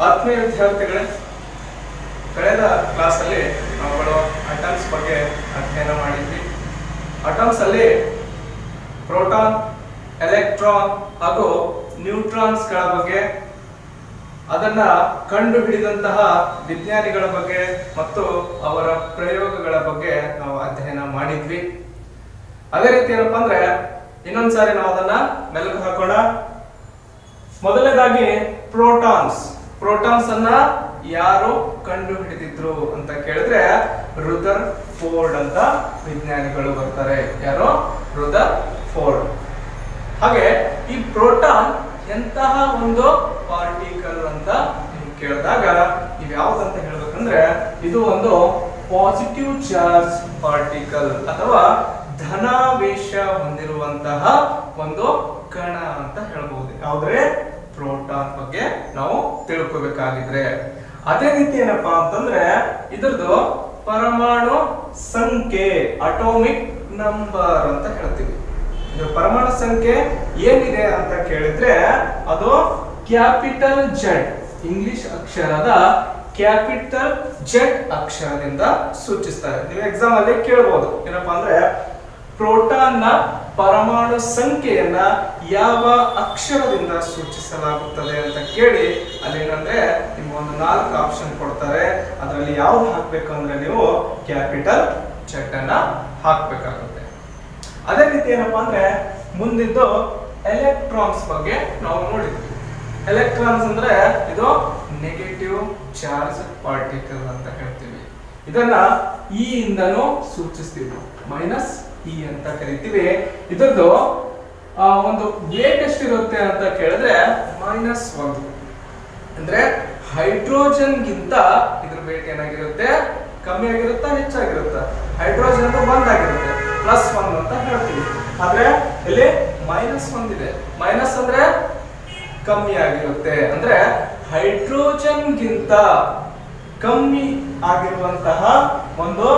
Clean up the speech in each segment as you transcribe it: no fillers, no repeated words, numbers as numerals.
ಆತ್ಮೀಯ ವಿದ್ಯಾರ್ಥಿಗಳೇ, ಕಳೆದ ಕ್ಲಾಸಲ್ಲಿ ನಾವುಗಳು ಅಟಮ್ಸ್ ಬಗ್ಗೆ ಅಧ್ಯಯನ ಮಾಡಿದ್ವಿ. ಅಟಮ್ಸ್ ಅಲ್ಲಿ ಪ್ರೋಟಾನ್, ಎಲೆಕ್ಟ್ರಾನ್ ಹಾಗೂ ನ್ಯೂಟ್ರಾನ್ಸ್ಗಳ ಬಗ್ಗೆ, ಅದನ್ನ ಕಂಡು ಹಿಡಿದಂತಹ ವಿಜ್ಞಾನಿಗಳ ಬಗ್ಗೆ ಮತ್ತು ಅವರ ಪ್ರಯೋಗಗಳ ಬಗ್ಗೆ ನಾವು ಅಧ್ಯಯನ ಮಾಡಿದ್ವಿ. ಅದೇ ರೀತಿ ಏನಪ್ಪಾ ಅಂದ್ರೆ ಇನ್ನೊಂದ್ಸಾರಿ ನಾವು ಅದನ್ನ ಮೆಲುಕು ಹಾಕೋಣ. ಮೊದಲನೇದಾಗಿ ಪ್ರೋಟಾನ್ಸ್ ಅನ್ನ ಯಾರು ಕಂಡು ಹಿಡಿದಿದ್ರು ಅಂತ ಕೇಳಿದ್ರೆ ರುದರ್ ಫೋರ್ಡ್ ಅಂತ ವಿಜ್ಞಾನಿಗಳು ಬರ್ತಾರೆ. ಯಾರು? ರುದರ್ ಫೋರ್ಡ್. ಹಾಗೆ ಈ ಪ್ರೋಟಾನ್ ಎಂತಹ ಒಂದು ಪಾರ್ಟಿಕಲ್ ಅಂತ ಕೇಳಿದಾಗ ಇವ್ ಯಾವ್ದಂತ ಹೇಳ್ಬೇಕಂದ್ರೆ ಇದು ಒಂದು ಪಾಸಿಟಿವ್ ಚಾರ್ಜ್ ಪಾರ್ಟಿಕಲ್ ಅಥವಾ ಧನಾವೇಶ ಹೊಂದಿರುವಂತಹ ಒಂದು ಕಣ ಅಂತ ಹೇಳ್ಬಹುದು. ಯಾವ್ದ್ರೆ? ಪ್ರೋಟಾನ್ ಬಗ್ಗೆ ನಾವು ತಿಳ್ಕೋಬೇಕಾಗಿದ್ರೆ. ಅದೇ ರೀತಿ ಏನಪ್ಪಾ ಅಂತಂದ್ರೆ ಇದರದು ಪರಮಾಣು ಸಂಖ್ಯೆ, ಅಟೋಮಿಕ್ ನಂಬರ್ ಅಂತ ಹೇಳ್ತೀವಿ. ಇದು ಪರಮಾಣು ಸಂಖ್ಯೆ ಏನಿದೆ ಅಂತ ಕೇಳಿದ್ರೆ ಅದು ಕ್ಯಾಪಿಟಲ್ ಜೆಡ್, ಇಂಗ್ಲಿಷ್ ಅಕ್ಷರದ ಕ್ಯಾಪಿಟಲ್ ಜೆಡ್ ಅಕ್ಷರದಿಂದ ಸೂಚಿಸ್ತಾರೆ. ನೀವು ಎಕ್ಸಾಮ್ ಅಲ್ಲಿ ಕೇಳಬಹುದು ಏನಪ್ಪಾ ಅಂದ್ರೆ ಪ್ರೋಟಾನ್ ನ ಪರಮಾಣು ಸಂಖ್ಯೆಯನ್ನ ಯಾವ ಅಕ್ಷರದಿಂದ ಸೂಚಿಸಲಾಗುತ್ತದೆ ಅಂತ ಕೇಳಿ ಅಲ್ಲಿ ಏನಂದ್ರೆ ನಿಮ್ಗೆ ಒಂದು 4 ಆಪ್ಷನ್ ಕೊಡ್ತಾರೆ. ಅದರಲ್ಲಿ ಯಾವ್ದು ಹಾಕ್ಬೇಕು ಅಂದ್ರೆ ನೀವು ಕ್ಯಾಪಿಟಲ್ ಜೆಡ್ ಅನ್ನ ಹಾಕ್ಬೇಕಾಗುತ್ತೆ. ಅದೇ ರೀತಿ ಏನಪ್ಪಾ ಅಂದ್ರೆ ಮುಂದಿದ್ದು ಎಲೆಕ್ಟ್ರಾನ್ಸ್ ಬಗ್ಗೆ ನಾವು ನೋಡಿದ್ವಿ. ಎಲೆಕ್ಟ್ರಾನ್ಸ್ ಅಂದ್ರೆ ಇದು ನೆಗೆಟಿವ್ ಚಾರ್ಜ್ ಪಾರ್ಟಿಕಲ್ ಅಂತ ಹೇಳ್ತೀವಿ. ಇದನ್ನ ಇ ಇಂದನೂ ಸೂಚಿಸ್ತೀವಿ, ಮೈನಸ್ ಇ ಅಂತ ಕರಿತೀವಿ. ಇದರದ್ದು ಒಂದು ವೇಟ್ ಎಷ್ಟಿರುತ್ತೆ ಅಂತ ಕೇಳಿದ್ರೆ -1. ಅಂದ್ರೆ ಹೈಡ್ರೋಜನ್ ಗಿಂತ ಇದ್ರ ವೇಟ್ ಏನಾಗಿರುತ್ತೆ? ಕಮ್ಮಿ ಆಗಿರುತ್ತಾ ಹೆಚ್ಚಾಗಿರುತ್ತಾ? ಹೈಡ್ರೋಜನ್ ಒಂದಾಗಿರುತ್ತೆ, +1 ಅಂತ ಹೇಳ್ತೀವಿ. ಆದ್ರೆ ಇಲ್ಲಿ -1 ಇದೆ. ಮೈನಸ್ ಅಂದ್ರೆ ಕಮ್ಮಿ ಆಗಿರುತ್ತೆ. ಅಂದ್ರೆ ಹೈಡ್ರೋಜನ್ ಗಿಂತ ಕಮ್ಮಿ ಆಗಿರುವಂತಹ ಒಂದು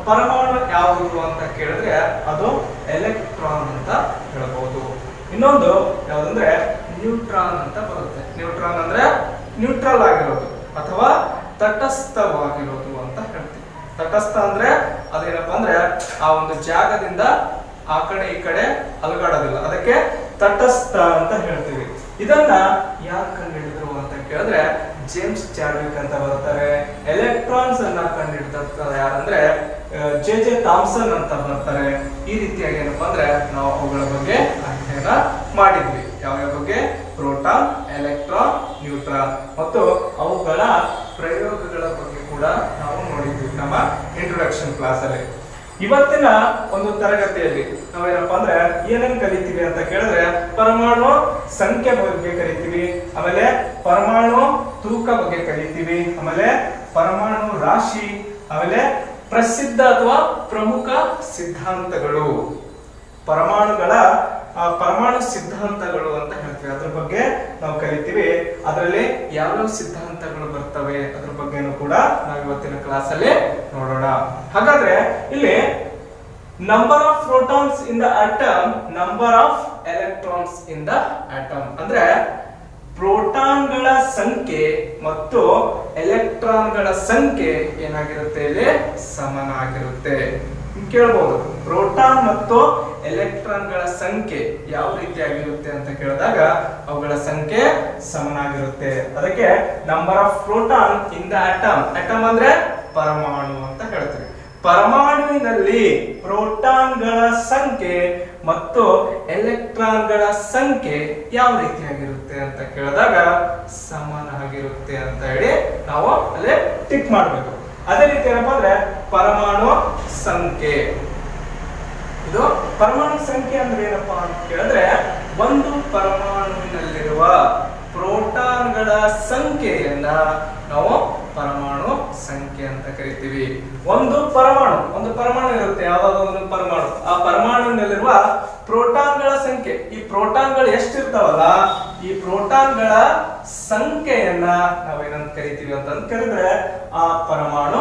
ಪರಮಾಣು ಯಾವುದು ಅಂತ ಕೇಳಿದ್ರೆ ಅದು ಎಲೆಕ್ಟ್ರಾನ್ ಅಂತ ಹೇಳಬಹುದು. ಇನ್ನೊಂದು ಯಾವ್ದಂದ್ರೆ ನ್ಯೂಟ್ರಾನ್ ಅಂತ ಬರುತ್ತೆ. ನ್ಯೂಟ್ರಾನ್ ಅಂದ್ರೆ ನ್ಯೂಟ್ರಲ್ ಆಗಿರೋದು ಅಥವಾ ತಟಸ್ಥವಾಗಿರೋದು ಅಂತ ಹೇಳ್ತೀವಿ. ತಟಸ್ಥ ಅಂದ್ರೆ ಅದೇನಪ್ಪಾ ಅಂದ್ರೆ ಆ ಒಂದು ಜಾಗದಿಂದ ಆ ಕಡೆ ಈ ಕಡೆ ಅಲುಗಾಡೋದಿಲ್ಲ, ಅದಕ್ಕೆ ತಟಸ್ಥ ಅಂತ ಹೇಳ್ತೀವಿ. ಇದನ್ನ ಯಾರು ಕಂಡುಹಿಡಿದ್ರು ಅಂತ ಕೇಳಿದ್ರೆ ಜೇಮ್ಸ್ ಚಾಡ್ವಿಕ್ ಅಂತ ಬರ್ತಾರೆ. ಎಲೆಕ್ಟ್ರಾನ್ಸ್ ಅನ್ನ ಕಂಡುಹಿಡಿದ ಯಾರಂದ್ರೆ ಜೆ ಥಾಮ್ಸನ್ ಅಂತ ಬರ್ತಾರೆ. ಈ ರೀತಿಯಾಗಿ ಏನಪ್ಪಾ ಅಂದ್ರೆ ನಾವು ಅವುಗಳ ಬಗ್ಗೆ ಅಧ್ಯಯನ ಮಾಡಿದ್ವಿ. ಯಾವ ಬಗ್ಗೆ? ಪ್ರೋಟಾನ್, ಎಲೆಕ್ಟ್ರಾನ್, ನ್ಯೂಟ್ರಾನ್ ಮತ್ತು ಅವುಗಳ ಪ್ರಯೋಗಗಳ ಬಗ್ಗೆ ಕೂಡ ನಾವು ನೋಡಿದ್ವಿ ನಮ್ಮ ಇಂಟ್ರೊಡಕ್ಷನ್ ಕ್ಲಾಸ್ ಅಲ್ಲಿ. ಇವತ್ತಿನ ಒಂದು ತರಗತಿಯಲ್ಲಿ ನಾವೇನಪ್ಪಾ ಅಂದ್ರೆ ಏನೇನ್ ಕಲಿತೀವಿ ಅಂತ ಕೇಳಿದ್ರೆ ಪರಮಾಣು ಸಂಖ್ಯೆ ಬಗ್ಗೆ ಕಲಿತೀವಿ, ಆಮೇಲೆ ಪರಮಾಣು ತೂಕ ಬಗ್ಗೆ ಕಲಿತೀವಿ, ಆಮೇಲೆ ಪರಮಾಣು ರಾಶಿ, ಆಮೇಲೆ ಪ್ರಸಿದ್ಧ ಅಥವಾ ಪ್ರಮುಖ ಸಿದ್ಧಾಂತಗಳು, ಪರಮಾಣು ಸಿದ್ಧಾಂತಗಳು ಅಂತ ಹೇಳ್ತೀವಿ. ಅದ್ರ ಬಗ್ಗೆ ನಾವು ಕಲಿತೀವಿ. ಅದರಲ್ಲಿ ಯಾವ ಸಿದ್ಧಾಂತಗಳು ಬರ್ತವೆ ಅದ್ರ ಬಗ್ಗೆನೂ ಕೂಡ ನಾವು ಇವತ್ತಿನ ಕ್ಲಾಸ್ ಅಲ್ಲಿ ನೋಡೋಣ. ಹಾಗಾದ್ರೆ ಇಲ್ಲಿ number of protons in the atom, number of electrons in the atom ಅಂದ್ರೆ ಪ್ರೋಟಾನ್ಗಳ ಸಂಖ್ಯೆ ಮತ್ತು ಎಲೆಕ್ಟ್ರಾನ್ಗಳ ಸಂಖ್ಯೆ ಏನಾಗಿರುತ್ತೆ? ಇಲ್ಲಿ ಸಮನಾಗಿರುತ್ತೆ. ಕೇಳಬಹುದು ಪ್ರೋಟಾನ್ ಮತ್ತು ಎಲೆಕ್ಟ್ರಾನ್ಗಳ ಸಂಖ್ಯೆ ಯಾವ ರೀತಿಯಾಗಿರುತ್ತೆ ಅಂತ ಕೇಳಿದಾಗ ಅವುಗಳ ಸಂಖ್ಯೆ ಸಮನಾಗಿರುತ್ತೆ. ಅದಕ್ಕೆ number of proton in the atom, atom ಅಂದ್ರೆ ಪರಮಾಣು ಅಂತ ಹೇಳ್ತೀವಿ. ಪರಮಾಣುವಿನಲ್ಲಿ ಪ್ರೋಟಾನ್ಗಳ ಸಂಖ್ಯೆ ಮತ್ತು ಎಲೆಕ್ಟ್ರಾನ್ಗಳ ಸಂಖ್ಯೆ ಯಾವ ರೀತಿಯಾಗಿರುತ್ತೆ ಅಂತ ಕೇಳಿದಾಗ ಸಮನಾಗಿರುತ್ತೆ ಅಂತ ಹೇಳಿ ನಾವು ಅಲ್ಲೇ ಟಿಕ್ ಮಾಡಬೇಕು. ಅದೇ ರೀತಿ ಏನಪ್ಪಾ ಅಂದ್ರೆ ಪರಮಾಣು ಸಂಖ್ಯೆ, ಇದು ಪರಮಾಣು ಸಂಖ್ಯೆ ಅಂದ್ರೆ ಏನಪ್ಪಾ ಅಂತ ಕೇಳಿದ್ರೆ ಒಂದು ಪರಮಾಣುವಿನಲ್ಲಿರುವ ಪ್ರೋಟಾನ್ಗಳ ಸಂಖ್ಯೆಯನ್ನ ನಾವು ಪರಮಾಣು ಸಂಖ್ಯೆ ಅಂತ ಕರಿತೀವಿ. ಒಂದು ಪರಮಾಣು ಇರುತ್ತೆ, ಯಾವ್ದಾದ್ರು ಒಂದು ಪರಮಾಣು, ಆ ಪರಮಾಣುವಿನಲ್ಲಿರುವ ಪ್ರೋಟಾನ್ಗಳ ಸಂಖ್ಯೆ, ಈ ಪ್ರೋಟಾನ್ಗಳು ಎಷ್ಟಿರ್ತಾವಲ್ಲ ಈ ಪ್ರೋಟಾನ್ಗಳ ಸಂಖ್ಯೆಯನ್ನ ನಾವೇನಂತ ಕರಿತೀವಿ ಅಂತ ಕರೆದ್ರೆ ಆ ಪರಮಾಣು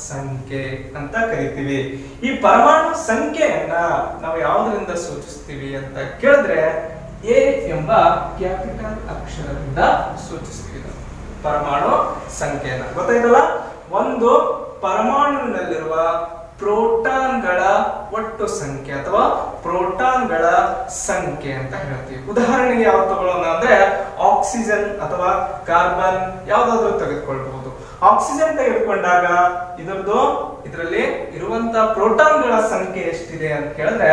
ಸಂಖ್ಯೆ ಅಂತ ಕರಿತೀವಿ. ಈ ಪರಮಾಣು ಸಂಖ್ಯೆಯನ್ನ ನಾವು ಯಾವುದರಿಂದ ಸೂಚಿಸ್ತೀವಿ ಅಂತ ಕೇಳಿದ್ರೆ ಎ ಎಂಬ ಕ್ಯಾಪಿಟಲ್ ಅಕ್ಷರದಿಂದ ಸೂಚಿಸ್ತೀವಿ. ಪರಮಾಣು ಸಂಖ್ಯೆಯನ್ನ. ಗೊತ್ತಾಯ್ತಲ್ಲ? ಒಂದು ಪರಮಾಣುವಿನಲ್ಲಿರುವ ಪ್ರೋಟಾನ್ಗಳ ಒಟ್ಟು ಸಂಖ್ಯೆ ಅಥವಾ ಪ್ರೋಟಾನ್ಗಳ ಸಂಖ್ಯೆ ಅಂತ ಹೇಳ್ತೀವಿ. ಉದಾಹರಣೆಗೆ ಯಾವ್ದು ತಗೊಳ್ಳೋಣ ಅಂದ್ರೆ ಆಕ್ಸಿಜನ್ ಅಥವಾ ಕಾರ್ಬನ್ ಯಾವ್ದಾದ್ರು ತೆಗೆದುಕೊಳ್ಬಹುದು. ಆಕ್ಸಿಜನ್ ತೆಗೆದುಕೊಂಡಾಗ ಇದರಲ್ಲಿ ಇರುವಂತಹ ಪ್ರೋಟಾನ್ಗಳ ಸಂಖ್ಯೆ ಎಷ್ಟಿದೆ ಅಂತ ಕೇಳಿದ್ರೆ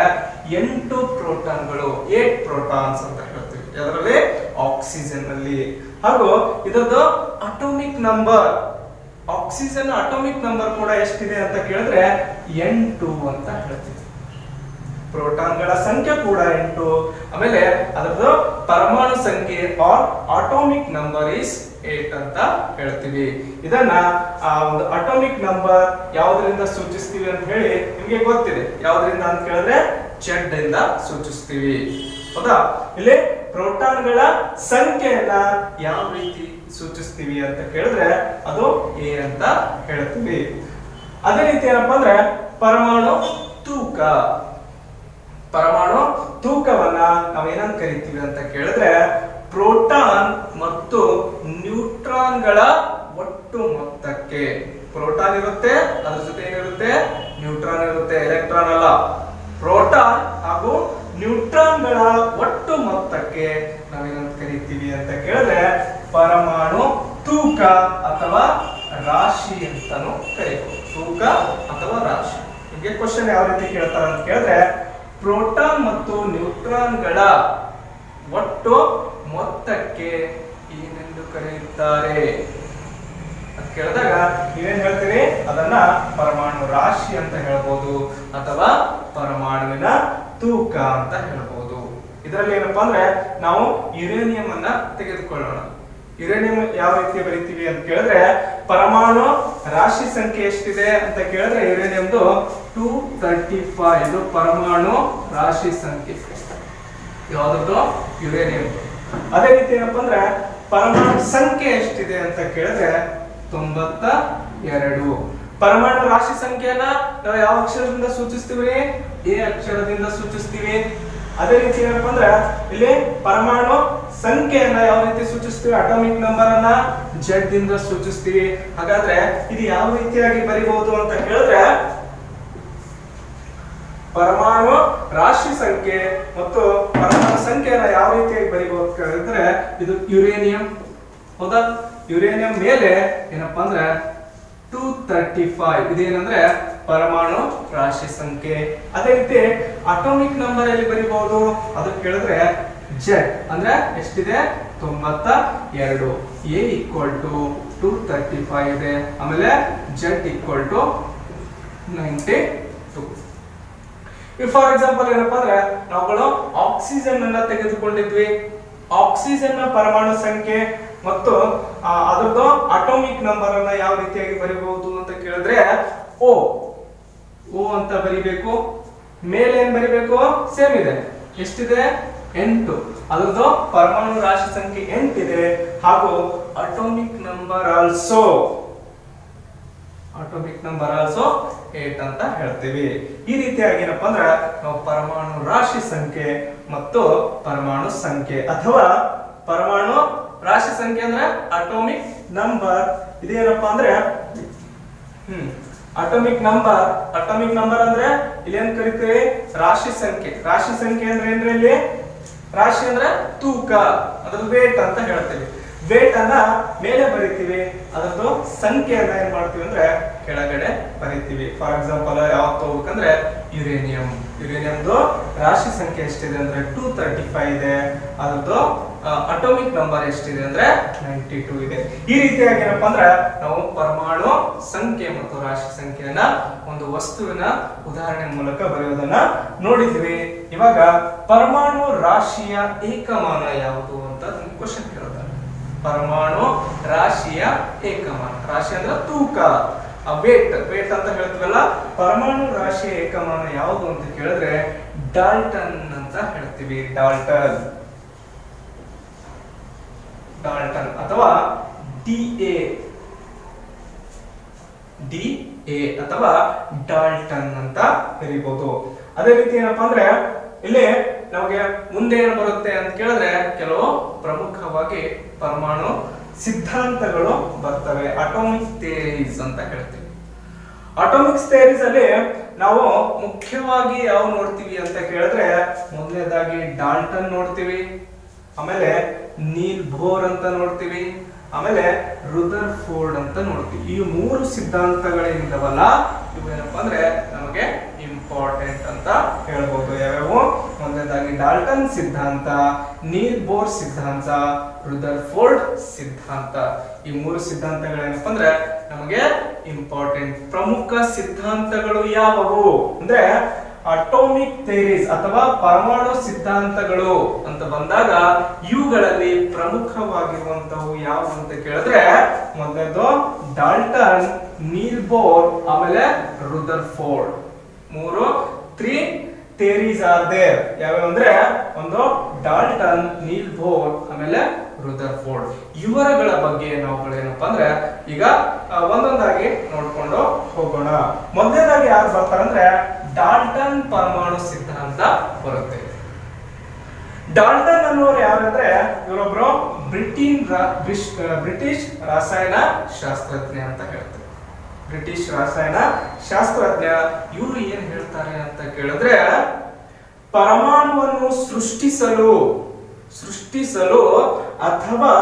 8 ಪ್ರೋಟಾನ್ಗಳು, 8 ಪ್ರೋಟಾನ್ಸ್ ಅಂತ ಹೇಳ್ತೀವಿ ಅದರಲ್ಲಿ ಆಕ್ಸಿಜನ್ ಅಲ್ಲಿ. ಹಾಗೂ ಇದರದ್ದು atomic number, oxygen atomic number ಕೂಡ ಎಷ್ಟಿದೆ ಅಂತ ಕೇಳಿದ್ರೆ 8 ಅಂತ ಹೇಳ್ತೀವಿ. ಪ್ರೋಟಾನ್ಗಳ ಸಂಖ್ಯೆ ಕೂಡ 8. ಆಮೇಲೆ ಅದರದ್ದು ಪರಮಾಣು ಸಂಖ್ಯೆ ಆರ್ ಅಟೋಮಿಕ್ ನಂಬರ್ ಇಸ್ 8 ಅಂತ ಹೇಳ್ತೀವಿ. ಇದನ್ನ ಒಂದು ಅಟೋಮಿಕ್ ನಂಬರ್ ಯಾವುದರಿಂದ ಸೂಚಿಸ್ತೀವಿ ಅಂತ ಹೇಳಿ ನಿಮಗೆ ಗೊತ್ತಿದೆ. ಯಾವುದರಿಂದ ಅಂತ ಕೇಳಿದ್ರೆ Z ಇಂದ ಸೂಚಿಸ್ತೀವಿ. ಹೌದಾ? ಇಲ್ಲಿ ಪ್ರೋಟಾನ್ಗಳ ಸಂಖ್ಯೆಯನ್ನ ಯಾವ ರೀತಿ ಸೂಚಿಸ್ತೀವಿ ಅಂತ ಕೇಳಿದ್ರೆ ಅದು A ಅಂತ ಹೇಳ್ತೀವಿ. ಅದೇ ರೀತಿ ಏನಪ್ಪಾ ಅಂದ್ರೆ ಪರಮಾಣು ತೂಕ, ಪರಮಾಣು ತೂಕವನ್ನ ನಾವೇನಂತ ಕರಿತೀವಿ ಅಂತ ಕೇಳಿದ್ರೆ ಪ್ರೋಟಾನ್ ಮತ್ತು ನ್ಯೂಟ್ರಾನ್ಗಳ ಒಟ್ಟು ಮೊತ್ತಕ್ಕೆ. ಪ್ರೋಟಾನ್ ಇರುತ್ತೆ, ಅದ್ರ ಜೊತೆ ಏನಿರುತ್ತೆ, ನ್ಯೂಟ್ರಾನ್ ಇರುತ್ತೆ, ಎಲೆಕ್ಟ್ರಾನ್ ಅಲ್ಲ. ಪ್ರೋಟಾನ್ ಹಾಗೂ ನ್ಯೂಟ್ರಾನ್ಗಳ ಒಟ್ಟು ಮೊತ್ತಕ್ಕೆ ನಾವೇನಂತ ಕರಿತೀವಿ ಅಂತ ಕೇಳಿದ್ರೆ ಪರಮಾಣು ತೂಕ ಅಥವಾ ರಾಶಿ ಅಂತಾನು ಕರೀಬಹುದು. ತೂಕ ಅಥವಾ ರಾಶಿ. ಹೀಗೆ ಕ್ವಶನ್ ಯಾವ ರೀತಿ ಕೇಳ್ತಾರೆ ಅಂತ ಕೇಳಿದ್ರೆ ಪ್ರೋಟಾನ್ ಮತ್ತು ನ್ಯೂಟ್ರಾನ್ಗಳ ಒಟ್ಟು ಮೊತ್ತಕ್ಕೆ ಏನೆಂದು ಕರೆಯುತ್ತಾರೆ ಅಂತ ಕೇಳಿದಾಗ ನೀವೇನ್ ಹೇಳ್ತೀರಿ? ಅದನ್ನ ಪರಮಾಣು ರಾಶಿ ಅಂತ ಹೇಳ್ಬೋದು ಅಥವಾ ಪರಮಾಣುವಿನ ತೂಕ ಅಂತ ಹೇಳ್ಬೋದು. ಇದರಲ್ಲಿ ಏನಪ್ಪಾ ಅಂದ್ರೆ ನಾವು ಯುರೇನಿಯಂ ಅನ್ನ ತೆಗೆದುಕೊಳ್ಳೋಣ. ಯುರೇನಿಯಂ ಯಾವ ರೀತಿ ಬರೀತೀವಿ ಅಂತ ಕೇಳಿದ್ರೆ ಪರಮಾಣು ರಾಶಿ ಸಂಖ್ಯೆ ಎಷ್ಟಿದೆ ಅಂತ ಕೇಳಿದ್ರೆ ಯುರೇನಿಯಂದು 235. ಇದು ಪರಮಾಣು ರಾಶಿ ಸಂಖ್ಯೆ ಯಾವ್ದು? ಯುರೇನಿಯಂ. ಅದೇ ರೀತಿ ಏನಪ್ಪಾ ಅಂದ್ರೆ ಪರಮಾಣು ಸಂಖ್ಯೆ ಎಷ್ಟಿದೆ ಅಂತ ಕೇಳಿದ್ರೆ 92. ಪರಮಾಣು ರಾಶಿ ಸಂಖ್ಯೆಯನ್ನ ನಾವು ಯಾವ ಅಕ್ಷರದಿಂದ ಸೂಚಿಸ್ತೀವಿ? ಎ ಅಕ್ಷರದಿಂದ ಸೂಚಿಸ್ತೀವಿ. ಅದೇ ರೀತಿ ಏನಪ್ಪಾ ಅಂದ್ರೆ ಇಲ್ಲಿ ಪರಮಾಣು ಸಂಖ್ಯೆಯನ್ನ ಯಾವ ರೀತಿ ಸೂಚಿಸ್ತೀವಿ? ಅಟಾಮಿಕ್ ನಂಬರ್ ಅನ್ನ Z ದಿಂದ ಸೂಚಿಸ್ತೀವಿ. ಹಾಗಾದ್ರೆ ಇದು ಯಾವ ರೀತಿಯಾಗಿ ಬರೀಬಹುದು ಅಂತ ಕೇಳಿದ್ರೆ ಪರಮಾಣು ರಾಶಿ ಸಂಖ್ಯೆ ಮತ್ತು ಪರಮಾಣು ಸಂಖ್ಯೆಯನ್ನ ಯಾವ ರೀತಿಯಾಗಿ ಬರೀಬಹುದು ಕೇಳಿದ್ರೆ ಇದು ಯುರೇನಿಯಂ. ಹೌದಾ? ಯುರೇನಿಯಂ ಮೇಲೆ ಏನಪ್ಪಾ ಅಂದ್ರೆ 235. ಇದೇನಂದ್ರೆ ಪರಮಾಣು ರಾಶಿ ಸಂಖ್ಯೆ. ಅದೇ ರೀತಿ ಅಟೋಮಿಕ್ ನಂಬರ್ ಎಲ್ಲಿ ಬರೀಬಹುದು ಅದು ಕೇಳಿದ್ರೆ Z ಅಂದ್ರೆ ಎಷ್ಟಿದೆ? 92. A ಈಕ್ವಲ್ ಟು 235 ಇದೆ. ಆಮೇಲೆ Z equal to 92. For example ಏನಪ್ಪಾ ಅಂದ್ರೆ ನಾವುಗಳು ಆಕ್ಸಿಜನ್ ಅನ್ನ ತೆಗೆದುಕೊಂಡಿದ್ವಿ. ಆಕ್ಸಿಜನ್ ನ ಪರಮಾಣು ಸಂಖ್ಯೆ ಮತ್ತು ಅದರದ್ದು ಅಟೋಮಿಕ್ ನಂಬರ್ ಅನ್ನ ಯಾವ ರೀತಿಯಾಗಿ ಬರೀಬಹುದು ಅಂತ ಕೇಳಿದ್ರೆ O ಅಂತ ಬರಿಬೇಕು. ಮೇಲೆ ಏನ್ ಬರಿಬೇಕು? ಸೇಮ್ ಇದೆ. ಎಷ್ಟಿದೆ? 8. ಅದರದ್ದು ಪರಮಾಣು ರಾಶಿ ಸಂಖ್ಯೆ 8 ಇದೆ. ಹಾಗೂ ಅಟೋಮಿಕ್ ನಂಬರ್ ಆಲ್ಸೋ 8 ಅಂತ ಹೇಳ್ತೀವಿ. ಈ ರೀತಿಯಾಗಿ ಏನಪ್ಪಾ ಅಂದ್ರೆ ನಾವು ಪರಮಾಣು ರಾಶಿ ಸಂಖ್ಯೆ ಮತ್ತು ಪರಮಾಣು ಸಂಖ್ಯೆ ಅಥವಾ ಪರಮಾಣು ರಾಶಿ ಸಂಖ್ಯೆ ಅಂದ್ರೆ ಅಟೋಮಿಕ್ ನಂಬರ್. ಇದೇನಪ್ಪಾ ಅಂದ್ರೆ ಅಟೋಮಿಕ್ ನಂಬರ್ ಅಂದ್ರೆ ಇಲ್ಲಿ ಏನ್ ಕರಿತೀವಿ? ರಾಶಿ ಸಂಖ್ಯೆ. ರಾಶಿ ಸಂಖ್ಯೆ ಅಂದ್ರೆ ಏನ್ರಿ? ಇಲ್ಲಿ ರಾಶಿ ಅಂದ್ರೆ ತೂಕ, ಅದ್ರ ವೇಟ್ ಅಂತ ಹೇಳ್ತೀವಿ. ವೇಟ್ ಅನ್ನ ಮೇಲೆ ಬರೀತೀವಿ, ಅದರದ್ದು ಸಂಖ್ಯೆಯನ್ನ ಏನ್ ಮಾಡ್ತೀವಿ ಅಂದ್ರೆ ಕೆಳಗಡೆ ಬರೀತೀವಿ. ಫಾರ್ ಎಕ್ಸಾಂಪಲ್ ಯಾವ್ದು ತಗೋಬೇಕಂದ್ರೆ ಯುರೇನಿಯಂದು ರಾಶಿ ಸಂಖ್ಯೆ ಎಷ್ಟಿದೆ ಅಂದ್ರೆ 235 ಇದೆ. ಅದರದ್ದು ಅಟೋಮಿಕ್ ನಂಬರ್ ಎಷ್ಟಿದೆ ಅಂದ್ರೆ 92 ಇದೆ. ಈ ರೀತಿಯಾಗಿ ಏನಪ್ಪಾ ಅಂದ್ರೆ ನಾವು ಪರಮಾಣು ಸಂಖ್ಯೆ ಮತ್ತು ರಾಶಿ ಸಂಖ್ಯೆಯನ್ನ ಒಂದು ವಸ್ತುವಿನ ಉದಾಹರಣೆ ಮೂಲಕ ಬರೆಯೋದನ್ನ ನೋಡಿದ್ವಿ. ಇವಾಗ ಪರಮಾಣು ರಾಶಿಯ ಏಕಮಾನ ಯಾವುದು ಅಂತ ಕ್ವಶನ್ ಕೇಳ್ತಾರೆ. ಪರಮಾಣು ರಾಶಿಯ ಏಕಮಾನ. ರಾಶಿ ಅಂದ್ರೆ ತೂಕ, ವೇಟ್ ಅಂತ ಹೇಳ್ತೀವಲ್ಲ. ಪರಮಾಣು ರಾಶಿಯ ಏಕಮಾನ ಯಾವುದು ಅಂತ ಕೇಳಿದ್ರೆ ಡಾಲ್ಟನ್ ಅಂತ ಹೇಳ್ತೀವಿ. ಡಾಲ್ಟನ್ ಅಥವಾ DA ಅಥವಾ ಡಾಲ್ಟನ್ ಅಂತ ಕರೀಬಹುದು. ಅದೇ ರೀತಿ ಏನಪ್ಪಾ ಅಂದ್ರೆ ಇಲ್ಲಿ ನಮಗೆ ಮುಂದೆ ಏನು ಬರುತ್ತೆ ಅಂತ ಕೇಳಿದ್ರೆ ಕೆಲವು ಪ್ರಮುಖವಾಗಿ ಪರಮಾಣು ಸಿದ್ಧಾಂತಗಳು ಬರ್ತವೆ. ಅಟೋಮಿಕ್ ಥಿಯರೀಸ್ ಅಂತ ಹೇಳ್ತೀವಿ. ಅಟೋಮಿಕ್ ಥಿಯರೀಸ್ ಅಲ್ಲಿ ನಾವು ಮುಖ್ಯವಾಗಿ ಯಾವ ನೋಡ್ತೀವಿ ಅಂತ ಕೇಳಿದ್ರೆ, ಮೊದಲನೇದಾಗಿ ಡಾಲ್ಟನ್ ನೋಡ್ತೀವಿ, ಆಮೇಲೆ ನೀಲ್ ಬೋರ್ ಅಂತ ನೋಡ್ತೀವಿ, ಆಮೇಲೆ ರುದರ್ಫೋರ್ಡ್ ಅಂತ ನೋಡ್ತೀವಿ. ಈ ಮೂರು ಸಿದ್ಧಾಂತಗಳಿಂದವಲ್ಲ, ಇವೇನಪ್ಪ ಅಂದ್ರೆ ನಮಗೆ ಇಂಪಾರ್ಟೆಂಟ್ ಅಂತ ಹೇಳ್ಬೋದು. ಯಾವ್ಯಾವು? ಮೊದಲನೇದಾಗಿ ಡಾಲ್ಟನ್ ಸಿದ್ಧಾಂತ, ನೀಲ್ ಬೋರ್ ಸಿದ್ಧಾಂತ, ರುದರ್ಫೋರ್ಡ್ ಸಿದ್ಧಾಂತ. ಈ ಮೂರು ಸಿದ್ಧಾಂತಗಳೇನಪ್ಪ ಅಂದ್ರೆ ನಮಗೆ ಇಂಪಾರ್ಟೆಂಟ್. ಪ್ರಮುಖ ಸಿದ್ಧಾಂತಗಳು ಯಾವುವು ಅಂದ್ರೆ ಅಟೋಮಿಕ್ ಥಿಯರೀಸ್ ಅಥವಾ ಪರಮಾಣು ಸಿದ್ಧಾಂತಗಳು ಅಂತ ಬಂದಾಗ ಇವುಗಳಲ್ಲಿ ಪ್ರಮುಖವಾಗಿರುವಂತವು ಯಾವುವು ಅಂತ ಕೇಳಿದ್ರೆ, ಮೊದಲನೇದು ಡಾಲ್ಟನ್, ನೀಲ್ ಬೋರ್, ಆಮೇಲೆ ರುದರ್ಫೋರ್ಡ್. ಮೂರು 3 ಥಿಯರೀಸ್ ಆರ್ ದೇರ್. ಯಾವ್ಯಾವ ಅಂದ್ರೆ ಒಂದು ಡಾಲ್ಟನ್, ನೀಲ್ ಬೋರ್, ಆಮೇಲೆ ರುದರ್ಫೋರ್ಡ್. ಇವರಗಳ ಬಗ್ಗೆ ನಾವುಗಳೇನಪ್ಪ ಅಂದ್ರೆ ಈಗ ಒಂದೊಂದಾಗಿ ನೋಡ್ಕೊಂಡು ಹೋಗೋಣ. ಮೊದಲನೇದಾಗಿ ಯಾರು ಬರ್ತಾರಂದ್ರೆ ಡಾಲ್ಟನ್ ಪರಮಾಣು ಸಿದ್ಧಾಂತ ಬರುತ್ತೆ. ಡಾಲ್ಟನ್ ಅನ್ನೋರು ಯಾರಂದ್ರೆ ಇವರೊಬ್ರು ಬ್ರಿಟಿಷ್ ರಾಸಾಯನ ಶಾಸ್ತ್ರಜ್ಞ ಅಂತ ಹೇಳ್ತಾರೆ. ಬ್ರಿಟಿಷ್ ರಾಸಾಯನ ಶಾಸ್ತ್ರಜ್ಞ. ಇವರು ಏನ್ ಹೇಳ್ತಾರೆ ಅಂತ ಕೇಳಿದ್ರೆ, ಪರಮಾಣುವನ್ನು ಸೃಷ್ಟಿಸಲು ಅಥವಾ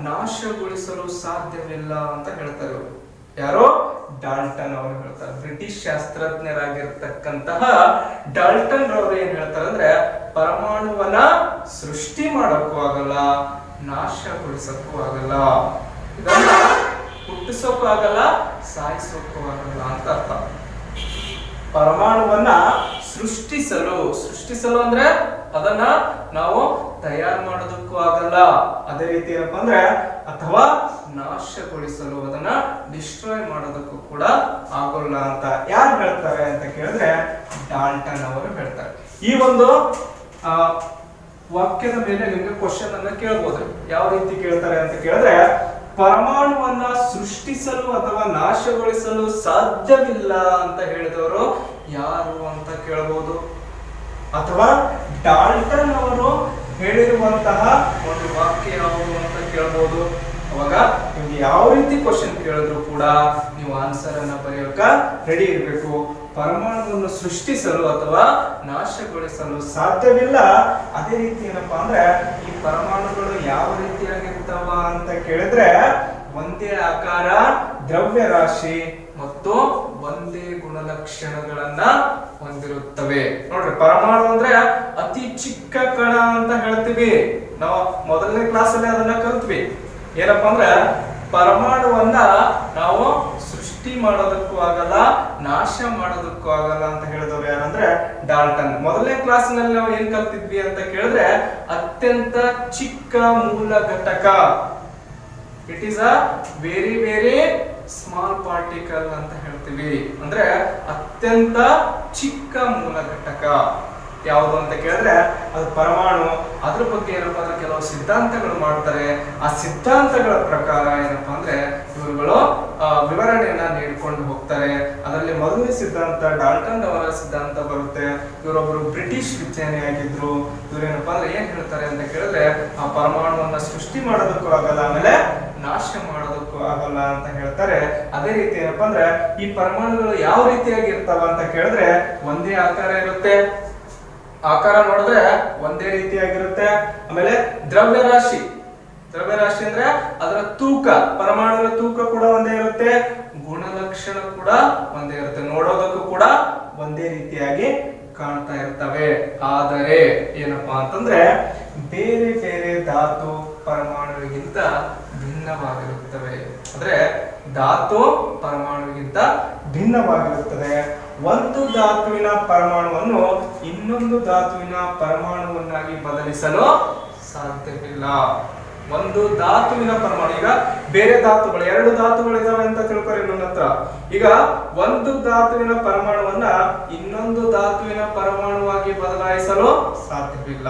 ನಾಶಗೊಳಿಸಲು ಸಾಧ್ಯವಿಲ್ಲ ಅಂತ ಹೇಳ್ತಾರೆ ಇವರು. ಯಾರೋ ಡಾಲ್ಟನ್ ಅವರು ಹೇಳ್ತಾರೆ. ಬ್ರಿಟಿಷ್ ಶಾಸ್ತ್ರಜ್ಞರಾಗಿರ್ತಕ್ಕಂತಹ ಡಾಲ್ಟನ್ ಅವರು ಏನ್ ಹೇಳ್ತಾರೆ ಅಂದ್ರೆ, ಪರಮಾಣುವನ್ನ ಸೃಷ್ಟಿ ಮಾಡೋಕ್ಕೂ ಆಗಲ್ಲ, ನಾಶಗೊಳಿಸಕ್ಕೂ ಆಗಲ್ಲ, ಇದನ್ನ ಹುಟ್ಟಿಸೋಕ್ಕೂ ಆಗಲ್ಲ, ಸಾಯಿಸೋಕ್ಕೂ ಆಗಲ್ಲ ಅಂತ ಅರ್ಥ. ಪರಮಾಣುವನ್ನ ಸೃಷ್ಟಿಸಲು ಅಂದ್ರೆ ಅದನ್ನ ನಾವು ತಯಾರು ಮಾಡೋದಕ್ಕೂ ಆಗಲ್ಲ. ಅದೇ ರೀತಿ ಏನಪ್ಪಾ ಅಂದ್ರೆ ಅಥವಾ ನಾಶಗೊಳಿಸಲು, ಅದನ್ನ ಡಿಸ್ಟ್ರಾಯ್ ಮಾಡೋದಕ್ಕೂ ಕೂಡ ಆಗೋಲ್ಲ ಅಂತ ಯಾರು ಹೇಳ್ತಾರೆ ಅಂತ ಕೇಳಿದ್ರೆ ಡಾಲ್ಟನ್ ಅವರು ಹೇಳ್ತಾರೆ. ಈ ಒಂದು ವಾಕ್ಯದ ಮೇಲೆ ನಿಮ್ಗೆ ಕ್ವಶನ್ ಅನ್ನ ಕೇಳಬಹುದು. ಯಾವ ರೀತಿ ಕೇಳ್ತಾರೆ ಅಂತ ಕೇಳಿದ್ರೆ, ಪರಮಾಣುವನ್ನ ಸೃಷ್ಟಿಸಲು ಅಥವಾ ನಾಶಗೊಳಿಸಲು ಸಾಧ್ಯವಿಲ್ಲ ಅಂತ ಹೇಳಿದವರು ಯಾರು ಅಂತ ಕೇಳಬಹುದು, ಅಥವಾ ಡಾಲ್ಟನ್ ಅವರು ಹೇಳಿರುವಂತಹ ಒಂದು ವಾಕ್ಯ ಯಾವುದು ಅಂತ ಕೇಳಬಹುದು. ಅವಾಗ ನಿಮ್ಗೆ ಯಾವ ರೀತಿ ಕ್ವಶನ್ ಕೇಳಿದ್ರು ಕೂಡ ನೀವು ಆನ್ಸರ್ ಅನ್ನ ಬರೆಯೋಕ ರೆಡಿ ಇರಬೇಕು. ಪರಮಾಣುವನ್ನು ಸೃಷ್ಟಿಸಲು ಅಥವಾ ನಾಶಗೊಳಿಸಲು ಸಾಧ್ಯವಿಲ್ಲ. ಅದೇ ರೀತಿ ಏನಪ್ಪಾ ಅಂದ್ರೆ ಈ ಪರಮಾಣುಗಳು ಯಾವ ರೀತಿಯಾಗಿರ್ತಾವ ಅಂತ ಕೇಳಿದ್ರೆ, ಒಂದೇ ಆಕಾರ, ದ್ರವ್ಯ ರಾಶಿ ಮತ್ತು ಒಂದೇ ಗುಣಲಕ್ಷಣಗಳನ್ನ ಹೊಂದಿರುತ್ತವೆ. ನೋಡ್ರಿ, ಪರಮಾಣು ಅಂದ್ರೆ ಅತಿ ಚಿಕ್ಕ ಕಣ ಅಂತ ಹೇಳ್ತೀವಿ. ನಾವು ಮೊದಲನೇ ಕ್ಲಾಸ್ ಅಲ್ಲಿ ಅದನ್ನ ಕಲ್ತ್ವಿ. ಏನಪ್ಪಾ ಅಂದ್ರೆ ಪರಮಾಣುವನ್ನ ನಾವು ಸೃಷ್ಟಿ ಮಾಡೋದಕ್ಕೂ ಆಗಲ್ಲ, ನಾಶ ಮಾಡೋದಕ್ಕೂ ಆಗಲ್ಲ ಅಂತ ಹೇಳಿದವರು ಯಾರಂದ್ರೆ ಡಾಲ್ಟನ್. ಮೊದಲನೇ ಕ್ಲಾಸ್ ನಲ್ಲಿ ನಾವು ಏನ್ ಕಲ್ತಿದ್ವಿ ಅಂತ ಕೇಳಿದ್ರೆ, ಅತ್ಯಂತ ಚಿಕ್ಕ ಮೂಲ ಘಟಕ, it is a very very small particle ಅಂತ ಹೇಳ್ತೀವಿ. ಅಂದ್ರೆ ಅತ್ಯಂತ ಚಿಕ್ಕ ಮೂಲ ಘಟಕ ಯಾವುದು ಅಂತ ಕೇಳಿದ್ರೆ ಅದು ಪರಮಾಣು. ಅದ್ರ ಬಗ್ಗೆ ಏನಪ್ಪಾ ಅಂದ್ರೆ ಕೆಲವು ಸಿದ್ಧಾಂತಗಳು ಮಾಡ್ತಾರೆ. ಆ ಸಿದ್ಧಾಂತಗಳ ಪ್ರಕಾರ ಏನಪ್ಪಾ ಅಂದ್ರೆ ಇವರುಗಳು ವಿವರಣೆಯನ್ನ ನೀಡಿಕೊಂಡು ಹೋಗ್ತಾರೆ. ಅದರಲ್ಲಿ ಮೊದಲನೇ ಸಿದ್ಧಾಂತ ಡಾಲ್ಟನ್ ಅವರ ಸಿದ್ಧಾಂತ ಬರುತ್ತೆ. ಇವರೊಬ್ಬರು ಬ್ರಿಟಿಷ್ ವಿಜ್ಞಾನಿಯಾಗಿದ್ರು. ಇವ್ರೇನಪ್ಪಾ ಅಂದ್ರೆ ಏನ್ ಹೇಳ್ತಾರೆ ಅಂತ ಕೇಳಿದ್ರೆ, ಆ ಪರಮಾಣುವನ್ನ ಸೃಷ್ಟಿ ಮಾಡೋದಕ್ಕೂ ಆಗಲ್ಲ, ಆಮೇಲೆ ನಾಶ ಮಾಡೋದಕ್ಕೂ ಆಗಲ್ಲ ಅಂತ ಹೇಳ್ತಾರೆ. ಅದೇ ರೀತಿ ಏನಪ್ಪಾ ಅಂದ್ರೆ ಈ ಪರಮಾಣುಗಳು ಯಾವ ರೀತಿಯಾಗಿ ಇರ್ತಾವ ಅಂತ ಕೇಳಿದ್ರೆ, ಒಂದೇ ಆಕಾರ ಇರುತ್ತೆ. ಆಕಾರ ನೋಡಿದ್ರೆ ಒಂದೇ ರೀತಿಯಾಗಿರುತ್ತೆ. ಆಮೇಲೆ ದ್ರವ್ಯ ರಾಶಿ ಅಂದ್ರೆ ಅದರ ತೂಕ, ಪರಮಾಣುವಿನ ತೂಕ ಕೂಡ ಒಂದೇ ಇರುತ್ತೆ, ಗುಣಲಕ್ಷಣ ಕೂಡ ಒಂದೇ ಇರುತ್ತೆ, ನೋಡೋದಕ್ಕೂ ಕೂಡ ಒಂದೇ ರೀತಿಯಾಗಿ ಕಾಣ್ತಾ ಇರ್ತವೆ. ಆದರೆ ಏನಪ್ಪಾ ಅಂತಂದ್ರೆ ಬೇರೆ ಬೇರೆ ಧಾತು ಪರಮಾಣುವಿಗಿಂತ ಭಿನ್ನವಾಗಿರುತ್ತವೆ. ಅಂದ್ರೆ ಧಾತು ಪರಮಾಣುವಿಗಿಂತ ಭಿನ್ನವಾಗಿರುತ್ತದೆ. ಒಂದು ಧಾತುವಿನ ಪರಮಾಣುವನ್ನು ಇನ್ನೊಂದು ಧಾತುವಿನ ಪರಮಾಣುವನ್ನಾಗಿ ಬದಲಿಸಲು ಸಾಧ್ಯವಿಲ್ಲ. ಒಂದು ಧಾತುವಿನ ಪರಮಾಣು, ಈಗ ಬೇರೆ ಧಾತುಗಳು, 2 ಧಾತುಗಳು ಇದಾವೆ ಅಂತ ತಿಳ್ಕೊರಿ ನನ್ನ ಹತ್ರ. ಈಗ ಒಂದು ಧಾತುವಿನ ಪರಮಾಣುವನ್ನ ಇನ್ನೊಂದು ಧಾತುವಿನ ಪರಮಾಣುವಾಗಿ ಬದಲಾಯಿಸಲು ಸಾಧ್ಯವಿಲ್ಲ.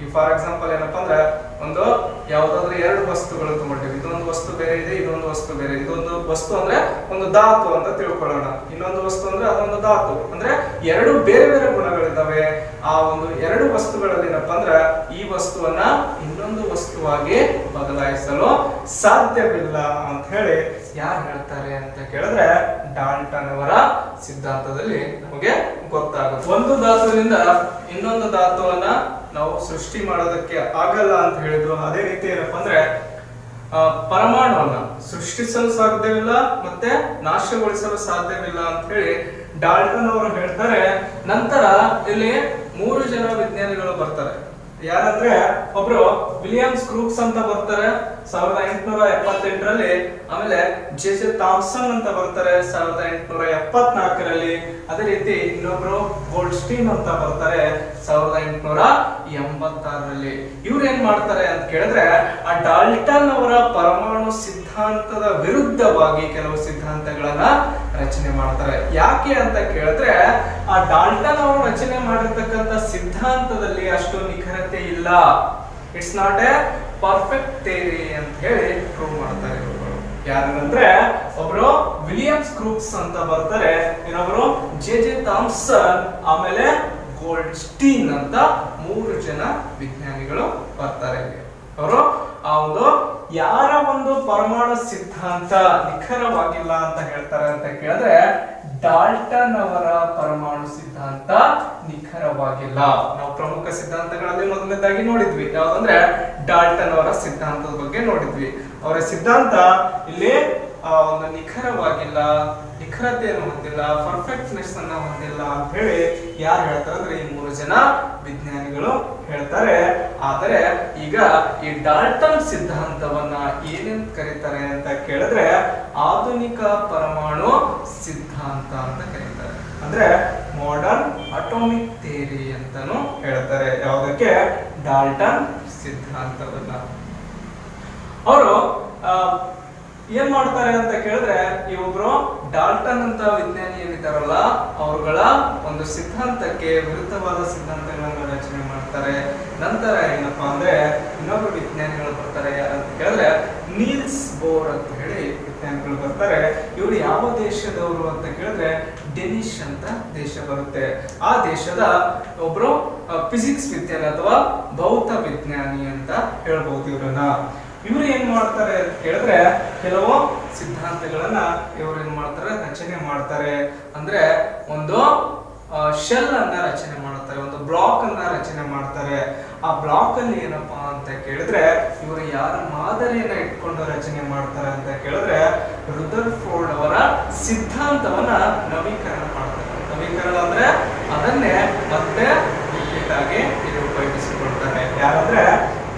ಈ ಫಾರ್ ಎಕ್ಸಾಂಪಲ್ ಏನಪ್ಪಾ ಅಂದ್ರೆ ಒಂದು ಯಾವ್ದಾದ್ರು 2 ವಸ್ತುಗಳು ತಗೊಂಡಿವಿ. ಇದೊಂದು ವಸ್ತು ಬೇರೆ ಇದೆ, ಇದೊಂದು ವಸ್ತು ಬೇರೆ. ಇದೊಂದು ವಸ್ತು ಅಂದ್ರೆ ಒಂದು ಧಾತು ಅಂತ ತಿಳ್ಕೊಳ್ಳೋಣ, ಇನ್ನೊಂದು ವಸ್ತು ಅಂದ್ರೆ ಅದೊಂದು ಧಾತು. ಅಂದ್ರೆ 2 ಬೇರೆ ಬೇರೆ ಗುಣಗಳಿದ್ದಾವೆ. ಆ ಒಂದು 2 ವಸ್ತುಗಳಲ್ಲಿ ಏನಪ್ಪಾ ಅಂದ್ರೆ ಈ ವಸ್ತುವನ್ನ ಇನ್ನೊಂದು ವಸ್ತುವಾಗಿ ಬದಲಾಯಿಸಲು ಸಾಧ್ಯವಿಲ್ಲ ಅಂತ ಹೇಳಿ ಯಾರು ಹೇಳ್ತಾರೆ ಅಂತ ಕೇಳಿದ್ರೆ ಡಾಲ್ಟನ್ ಅವರ ಸಿದ್ಧಾಂತದಲ್ಲಿ ನಮಗೆ ಗೊತ್ತಾಗುತ್ತೆ. ಒಂದು ಧಾತುವಿನಿಂದ ಇನ್ನೊಂದು ಧಾತುವನ್ನ ನಾವು ಸೃಷ್ಟಿ ಮಾಡೋದಕ್ಕೆ ಆಗಲ್ಲ ಅಂತ ಹೇಳಿದ್ರು. ಅದೇ ರೀತಿ ಏನಪ್ಪಾ ಅಂದ್ರೆ ಪರಮಾಣುವನ್ನ ಸೃಷ್ಟಿಸಲು ಸಾಧ್ಯವಿಲ್ಲ ಮತ್ತೆ ನಾಶಗೊಳಿಸಲು ಸಾಧ್ಯವಿಲ್ಲ ಅಂತ ಹೇಳಿ ಡಾಲ್ಟನ್ ಅವರು ಹೇಳ್ತಾರೆ. ನಂತರ ಇಲ್ಲಿ 3 ಜನ ವಿಜ್ಞಾನಿಗಳು ಬರ್ತಾರೆ. ಯಾರಂದ್ರೆ ಒಬ್ರು ವಿಲಿಯಮ್ಸ್ ಕ್ರೂಕ್ಸ್ ಅಂತ ಬರ್ತಾರೆ 1878ರಲ್ಲಿ. ಆಮೇಲೆ ಜೆ ಥಾಮ್ಸನ್ ಅಂತ ಬರ್ತಾರೆ 1874ರಲ್ಲಿ. ಅದೇ ರೀತಿ ಇನ್ನೊಬ್ರು ಗೋಲ್ಡ್ಸ್ಟೀನ್ ಅಂತ ಬರ್ತಾರೆ 1886ರಲ್ಲಿ. ಇವ್ರು ಏನ್ ಮಾಡ್ತಾರೆ ಅಂತ ಕೇಳಿದ್ರೆ ಆ ಡಾಲ್ಟನ್ ಅವರ ಪರಮಾಣು ಸಿದ್ಧಾಂತದ ವಿರುದ್ಧವಾಗಿ ಕೆಲವು ಸಿದ್ಧಾಂತಗಳನ್ನ ರಚನೆ ಮಾಡ್ತಾರೆ. ಯಾಕೆ ಅಂತ ಕೇಳಿದ್ರೆ ಆ ಡಾಲ್ಟನ್ ಅವರು ರಚನೆ ಮಾಡಿರ್ತಕ್ಕಂಥ ಸಿದ್ಧಾಂತದಲ್ಲಿ ಅಷ್ಟು ನಿಖರತೆ ಇಲ್ಲ. It's not A perfect theory ಅಂತ ಹೇಳಿ ಪ್ರೂವ್ ಮಾಡ್ತಾರೆ ಇವರು. ಯಾರಂದ್ರೆ ಒಬ್ರು ವಿಲಿಯಮ್ಸ್ ಕ್ರೂಕ್ಸ್ ಅಂತ ಬರ್ತಾರೆ, ಇನ್ನೊಬ್ರು ಜೆ ಥಾಮ್ಸನ್, ಆಮೇಲೆ ಗೋಲ್ಡ್ಸ್ಟೀನ್ ಅಂತ 3 ಜನ ವಿಜ್ಞಾನಿಗಳು ಬರ್ತಾರೆ. ಅವರು ಆ ಒಂದು ಯಾರ ಒಂದು ಪರಮಾಣು ಸಿದ್ಧಾಂತ ನಿಖರವಾಗಿಲ್ಲ ಅಂತ ಹೇಳ್ತಾರೆ ಅಂತ ಕೇಳಿದ್ರೆ ಡಾಲ್ಟನ್ ಅವರ ಪರಮಾಣು ಸಿದ್ಧಾಂತ ನಿಖರವಾಗಿಲ್ಲ. ನಾವು ಪ್ರಮುಖ ಸಿದ್ಧಾಂತಗಳಲ್ಲಿ ಮೊದಲನೇದಾಗಿ ನೋಡಿದ್ವಿ ಯಾವ್ದಂದ್ರೆ ಡಾಲ್ಟನ್ ಅವರ ಸಿದ್ಧಾಂತದ ಬಗ್ಗೆ ನೋಡಿದ್ವಿ. ಅವರ ಸಿದ್ಧಾಂತ ಇಲ್ಲಿ ಒಂದು ನಿಖರವಾಗಿಲ್ಲ, ನಿಖರತೆಯನ್ನು ಹೊಂದಿಲ್ಲ, ಪರ್ಫೆಕ್ಟ್ನೆಸ್ ಅನ್ನ ಹೊಂದಿಲ್ಲ ಅಂತ ಹೇಳಿ ಯಾರು ಹೇಳ್ತಾರೆ ಅಂದ್ರೆ ಈ 3 ಜನ ವಿಜ್ಞಾನಿಗಳು ಹೇಳ್ತಾರೆ. ಆದರೆ ಈಗ ಈ ಡಾಲ್ಟನ್ ಸಿದ್ಧಾಂತವನ್ನ ಏನೆಂತ ಕರೀತಾರೆ ಅಂತ ಕೇಳಿದ್ರೆ ಆಧುನಿಕ ಪರಮಾಣು ಸಿದ್ಧಾಂತ ಅಂತ ಕರೀತಾರೆ. ಅಂದ್ರೆ ಮಾಡರ್ನ್ ಅಟೋಮಿಕ್ ಥಿಯರಿ ಅಂತಾನು ಹೇಳ್ತಾರೆ. ಯಾವುದಕ್ಕೆ? ಡಾಲ್ಟನ್ ಸಿದ್ಧಾಂತವನ್ನ. ಅವರು ಏನ್ ಮಾಡ್ತಾರೆ ಅಂತ ಕೇಳಿದ್ರೆ ಈ ಒಬ್ರು ಡಾಲ್ಟನ್ ಅಂತ ವಿಜ್ಞಾನಿ ಏನಿದ್ದಾರಲ್ಲ ಅವರುಗಳ ಒಂದು ಸಿದ್ಧಾಂತಕ್ಕೆ ವಿರುದ್ಧವಾದ ಸಿದ್ಧಾಂತಗಳನ್ನ ರಚನೆ ಮಾಡ್ತಾರೆ. ನಂತರ ಏನಪ್ಪಾ ಅಂದ್ರೆ ಇನ್ನೊಬ್ಬರು ವಿಜ್ಞಾನಿಗಳು ಬರ್ತಾರೆ. ಯಾರಂತ ಕೇಳಿದ್ರೆ ನೀಲ್ಸ್ ಬೋರ್ ಅಂತ ಹೇಳಿ ವಿಜ್ಞಾನಿಗಳು ಬರ್ತಾರೆ. ಇವರು ಯಾವ ದೇಶದವರು ಅಂತ ಕೇಳಿದ್ರೆ ಡೆನಿಶ್ ಅಂತ ದೇಶ ಬರುತ್ತೆ. ಆ ದೇಶದ ಒಬ್ರು ಫಿಸಿಕ್ಸ್ ವಿಜ್ಞಾನಿ ಅಥವಾ ಭೌತ ವಿಜ್ಞಾನಿ ಅಂತ ಹೇಳ್ಬಹುದು ಇವರನ್ನ. ಇವರು ಏನ್ ಮಾಡ್ತಾರೆ ಅಂತ ಕೇಳಿದ್ರೆ ಕೆಲವು ಸಿದ್ಧಾಂತಗಳನ್ನ ಇವರು ಏನ್ ಮಾಡ್ತಾರೆ ರಚನೆ ಮಾಡ್ತಾರೆ. ಅಂದ್ರೆ ಒಂದು ಶೆಲ್ ಅನ್ನ ರಚನೆ ಮಾಡ್ತಾರೆ, ಒಂದು ಬ್ಲಾಕ್ ಅನ್ನ ರಚನೆ ಮಾಡ್ತಾರೆ. ಆ ಬ್ಲಾಕ್ ಅಲ್ಲಿ ಏನಪ್ಪಾ ಅಂತ ಕೇಳಿದ್ರೆ ಇವರು ಯಾರ ಮಾದರಿಯನ್ನ ಇಟ್ಕೊಂಡು ರಚನೆ ಮಾಡ್ತಾರೆ ಅಂತ ಕೇಳಿದ್ರೆ ರುದರ್ಫೋರ್ಡ್ ಅವರ ಸಿದ್ಧಾಂತವನ್ನ ನವೀಕರಣ ಮಾಡ್ತಾರೆ. ನವೀಕರಣ ಅಂದ್ರೆ ಅದನ್ನೇ ಮತ್ತೆ ರಿಪೀಟ್ ಆಗಿ ಇಲ್ಲಿ ಉಪಯೋಗಿಸಿಕೊಳ್ತಾರೆ. ಯಾರಂದ್ರೆ